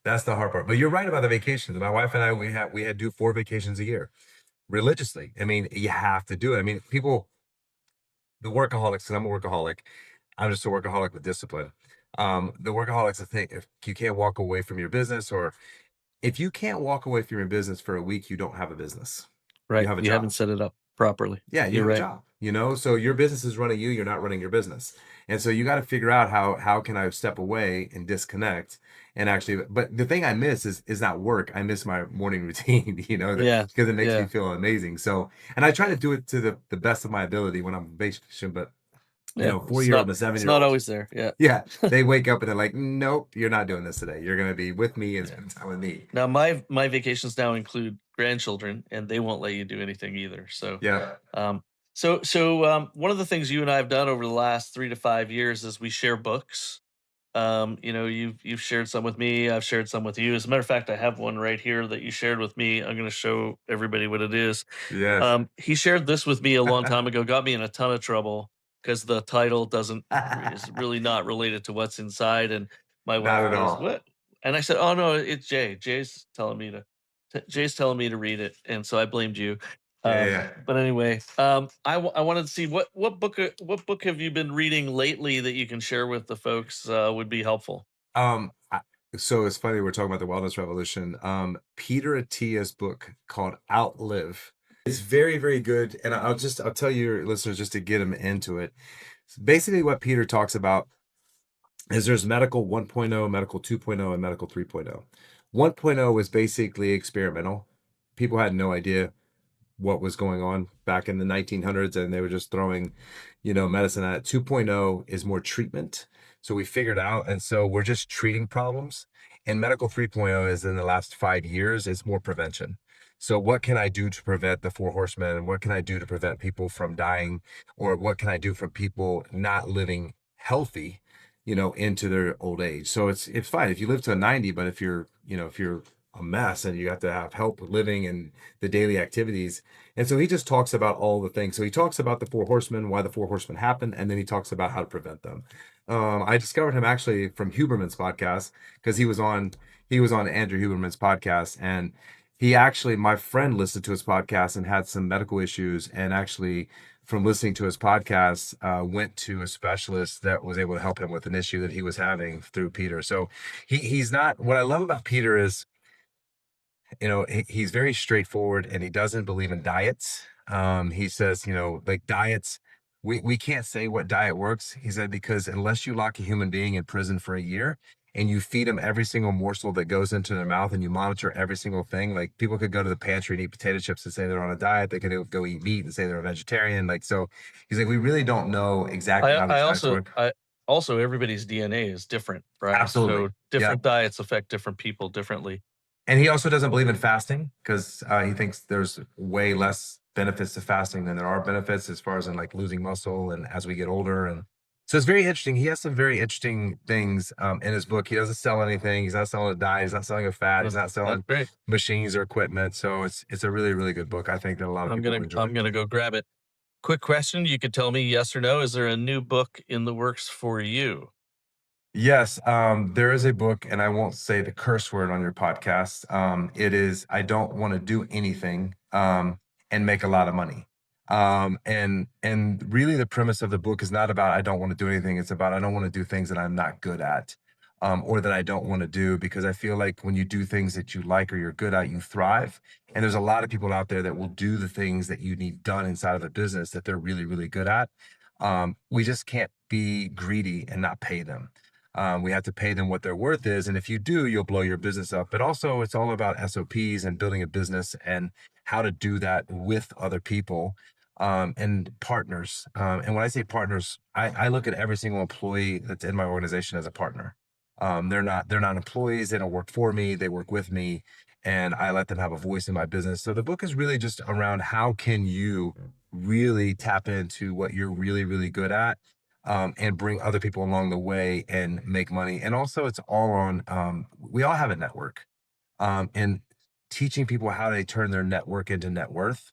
That's the hard part. But you're right about the vacations. My wife and I, we had do 4 vacations a year religiously. I mean, you have to do it. I mean, people, the workaholics, and I'm a workaholic. I'm just a workaholic with discipline. The workaholics, I think, if you can't walk away from your business, or if you can't walk away from your business for a week, you don't have a business. You Right. have a You haven't job. set it up properly. Yeah, you You're have a right. job, so your business is running you, you're not running your business. And so you got to figure out how can I step away and disconnect and actually, but the thing I miss is not work. I miss my morning routine, Yeah. because it makes me Yeah. feel amazing. So, and I try to do it to the best of my ability when I'm on vacation, but Yeah, 4-year-old and a it's not 7-year-old. always there. Yeah. Yeah, they wake up and they're like, "Nope, you're not doing this today. You're gonna be with me and Yeah. spend time with me." Now my vacations now include grandchildren, and they won't let you do anything either. So, Yeah. um, one of the things you and I have done over the last 3 to 5 years is we share books. You've shared some with me. I've shared some with you. As a matter of fact, I have one right here that you shared with me. I'm going to show everybody what it is. Yes. He shared this with me a long time ago. Got me in a ton of trouble because the title doesn't is really not related to what's inside. And my Not wife at goes, all. "What?" And I said, "Oh no, it's Jay. Jay's telling me to read it." And so I blamed you. Yeah, yeah. But anyway, I wanted to see what book have you been reading lately that you can share with the folks would be helpful. I so it's funny we're talking about the wellness revolution. Peter Attia's book called Outlive. It's very, very good, and I'll tell your listeners just to get them into it. Basically, what Peter talks about is there's medical 1.0, medical 2.0, and medical 3.0. 1.0 is basically experimental. People had no idea what was going on back in the 1900s, and they were just throwing medicine at it. 2.0 is more treatment, so we figured out, and so we're just treating problems. And medical 3.0 is in the last 5 years, it's more prevention. So what can I do to prevent the four horsemen, and what can I do to prevent people from dying, or what can I do for people not living healthy into their old age? So it's fine if you live to 90, but if you're a mess and you have to have help living and the daily activities. And so he just talks about all the things. So he talks about the four horsemen, why the four horsemen happen, and then he talks about how to prevent them. I discovered him actually from Huberman's podcast because he was on Andrew Huberman's podcast, and my friend listened to his podcast and had some medical issues, and actually from listening to his podcast, went to a specialist that was able to help him with an issue that he was having through Peter. So he's not. What I love about Peter is he's very straightforward, and he doesn't believe in diets. He says, like diets, we can't say what diet works. He said, because unless you lock a human being in prison for a year and you feed them every single morsel that goes into their mouth and you monitor every single thing, like people could go to the pantry and eat potato chips and say they're on a diet. They could go eat meat and say they're a vegetarian. Like, so he's like, we really don't know exactly how these diets work. I also everybody's DNA is different, right? Absolutely. So Yeah. different diets affect different people differently. And he also doesn't believe in fasting because he thinks there's way less benefits to fasting than there are benefits as far as in like losing muscle and as we get older. And so it's very interesting. He has some very interesting things in his book. He doesn't sell anything. He's not selling a diet. He's not selling a fat. He's not That's selling great. machines or equipment. So it's a really, really good book. I think that a lot of people will enjoy. I'm gonna go grab it. Quick question: you could tell me yes or no. Is there a new book in the works for you? Yes, there is a book, and I won't say the curse word on your podcast. It is I don't want to do anything and make a lot of money. And really the premise of the book is not about I don't want to do anything. It's about I don't want to do things that I'm not good at, or that I don't want to do, because I feel like when you do things that you like or you're good at, you thrive. And there's a lot of people out there that will do the things that you need done inside of a business that they're really, really good at. We just can't be greedy and not pay them. We have to pay them what their worth is. And if you do, you'll blow your business up. But also, it's all about SOPs and building a business and how to do that with other people and partners. And when I say partners, I look at every single employee that's in my organization as a partner. They're not employees. They don't work for me. They work with me, and I let them have a voice in my business. So the book is really just around how can you really tap into what you're really, really good at, and bring other people along the way and make money. And also, it's all on, we all have a network, and teaching people how they turn their network into net worth,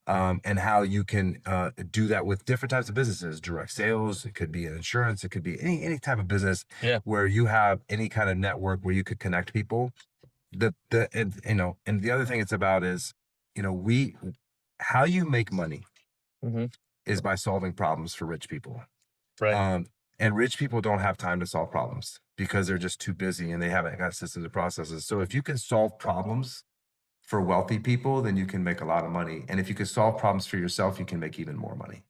and how you can do that with different types of businesses, direct sales. It could be an insurance. It could be any type of business Yeah. where you have any kind of network where you could connect people. And the other thing it's about is, we how you make money Hmm. is by solving problems for rich people. Right. And rich people don't have time to solve problems because they're just too busy and they haven't got systems and processes. So if you can solve problems for wealthy people, then you can make a lot of money. And if you can solve problems for yourself, you can make even more money.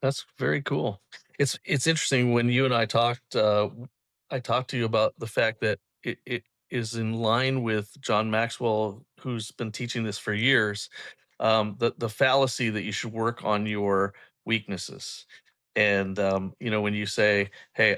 That's very cool. It's interesting when you and I talked. I talked to you about the fact that it is in line with John Maxwell, who's been teaching this for years. The fallacy that you should work on your weaknesses, And when you say, "Hey,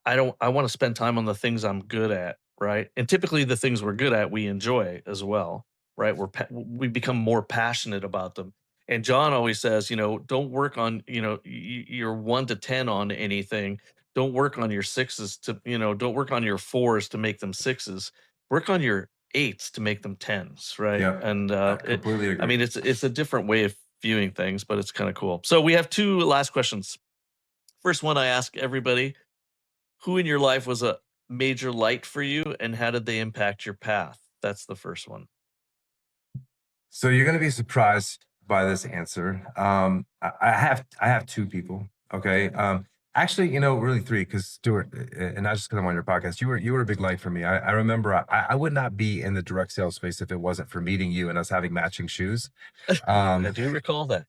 I don't I want to spend time on the things I'm good at," right? And typically the things we're good at, we enjoy as well, right? We become more passionate about them. And John always says, don't work on, your 1 to 10 on anything. Don't work on your sixes to, don't work on your fours to make them sixes. Work on your eights to make them tens, right? Yep. And I completely I agree. mean, it's a different way of viewing things, but it's kind of cool. So we have two last questions. First one I ask everybody, who in your life was a major light for you and how did they impact your path? That's the first one. So you're going to be surprised by this answer. I have two people. Okay. Actually, really three, because Stuart, and not just because I'm on your podcast, you were a big light for me. I remember I would not be in the direct sales space if it wasn't for meeting you and us having matching shoes. I Um, do recall that.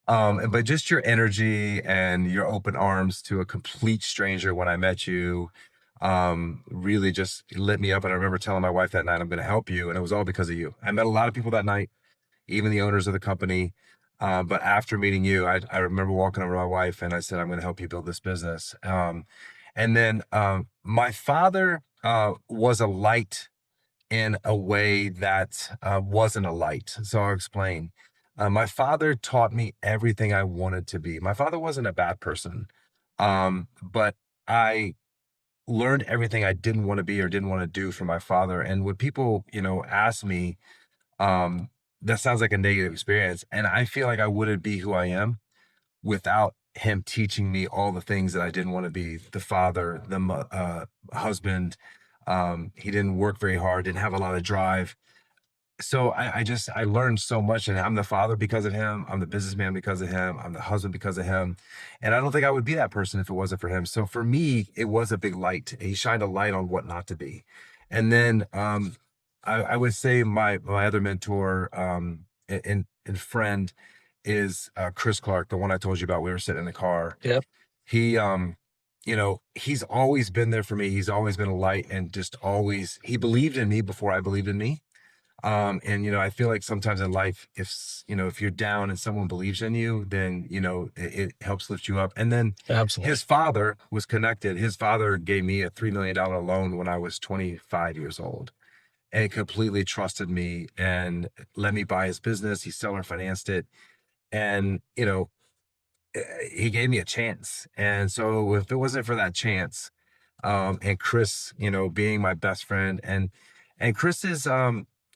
but just your energy and your open arms to a complete stranger when I met you, really just lit me up. And I remember telling my wife that night, I'm going to help you. And it was all because of you. I met a lot of people that night, even the owners of the company. But after meeting you, I remember walking over to my wife and I said, I'm going to help you build this business. And then my father was a light in a way that wasn't a light. So I'll explain. My father taught me everything I wanted to be. My father wasn't a bad person, but I learned everything I didn't want to be or didn't want to do from my father. And when people, ask me, um, that sounds like a negative experience. And I feel like I wouldn't be who I am without him teaching me all the things that I didn't want to be, the father, the husband. He didn't work very hard, didn't have a lot of drive. So I learned so much, and I'm the father because of him. I'm the businessman because of him. I'm the husband because of him. And I don't think I would be that person if it wasn't for him. So for me, it was a big light. He shined a light on what not to be. And then I would say my other mentor and friend is Chris Clark, the one I told you about. We were sitting in the car. Yep. He he's always been there for me. He's always been a light, and just always he believed in me before I believed in me. And I feel like sometimes in life, if you're down and someone believes in you, then it helps lift you up. And then Absolutely. his father was connected. His father gave me a $3 million loan when I was 25 years old, and completely trusted me and let me buy his business. He seller financed it, and he gave me a chance. And so if it wasn't for that chance, and Chris, being my best friend, and Chris is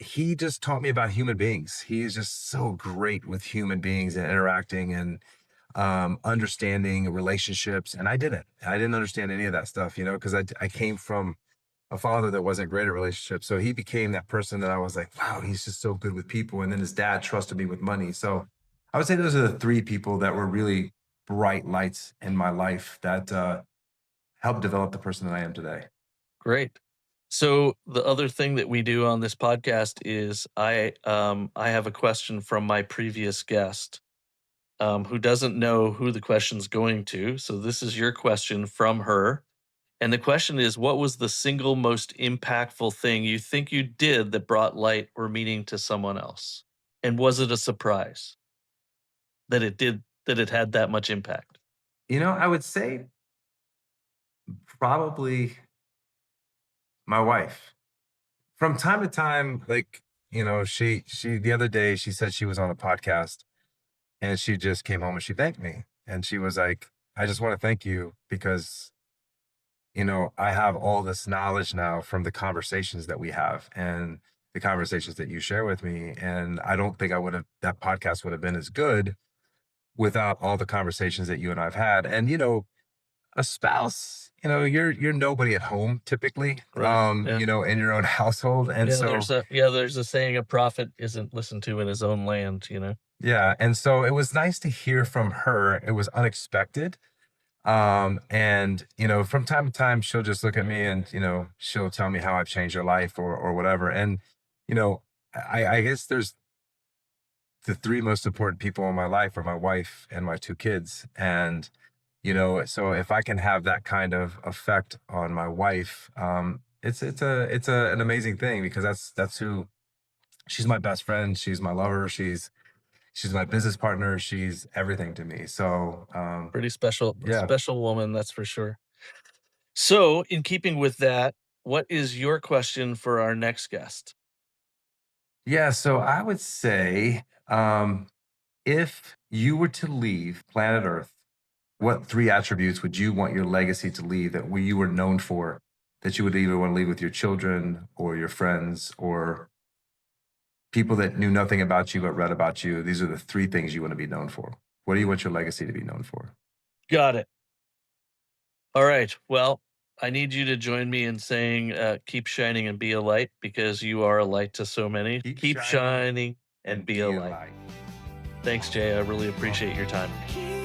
he just taught me about human beings. He is just so great with human beings and interacting and understanding relationships. And I didn't understand any of that stuff, because I came from a father that wasn't great at relationships. So he became that person that I was like, wow, he's just so good with people. And then his dad trusted me with money. So I would say those are the three people that were really bright lights in my life that helped develop the person that I am today. Great. So the other thing that we do on this podcast is I have a question from my previous guest who doesn't know who the question's going to. So this is your question from her. And the question is, what was the single most impactful thing you think you did that brought light or meaning to someone else? And was it a surprise that it had that much impact? I would say probably my wife. From time to time, like, she the other day she said she was on a podcast and she just came home and she thanked me. And she was like, I just want to thank you because I have all this knowledge now from the conversations that we have and the conversations that you share with me. And I don't think that podcast would have been as good without all the conversations that you and I've had. And, a spouse, you're nobody at home typically, Right. Yeah. in your own household. And Yeah, so, there's a saying, a prophet isn't listened to in his own land. yeah. And so it was nice to hear from her. It was unexpected. And from time to time, she'll just look at me and, she'll tell me how I've changed her life or whatever. And, you know, I guess there's the three most important people in my life are my wife and my two kids. And, so if I can have that kind of effect on my wife, an amazing thing because that's who she's my best friend. She's my lover. she's my business partner. She's everything to me. So, Pretty special, yeah. special woman, that's for sure. So, in keeping with that, what is your question for our next guest? Yeah. So I would say, if you were to leave planet Earth, what three attributes would you want your legacy to leave that you were known for, that you would either want to leave with your children or your friends or people that knew nothing about you but read about you? These are the three things you want to be known for. What do you want your legacy to be known for? Got it. All right. Well, I need you to join me in saying, keep shining and be a light because you are a light to so many. Keep Keep shining shining and and be a be a light. light. Thanks, Jay. I really You're welcome. appreciate your time. Keep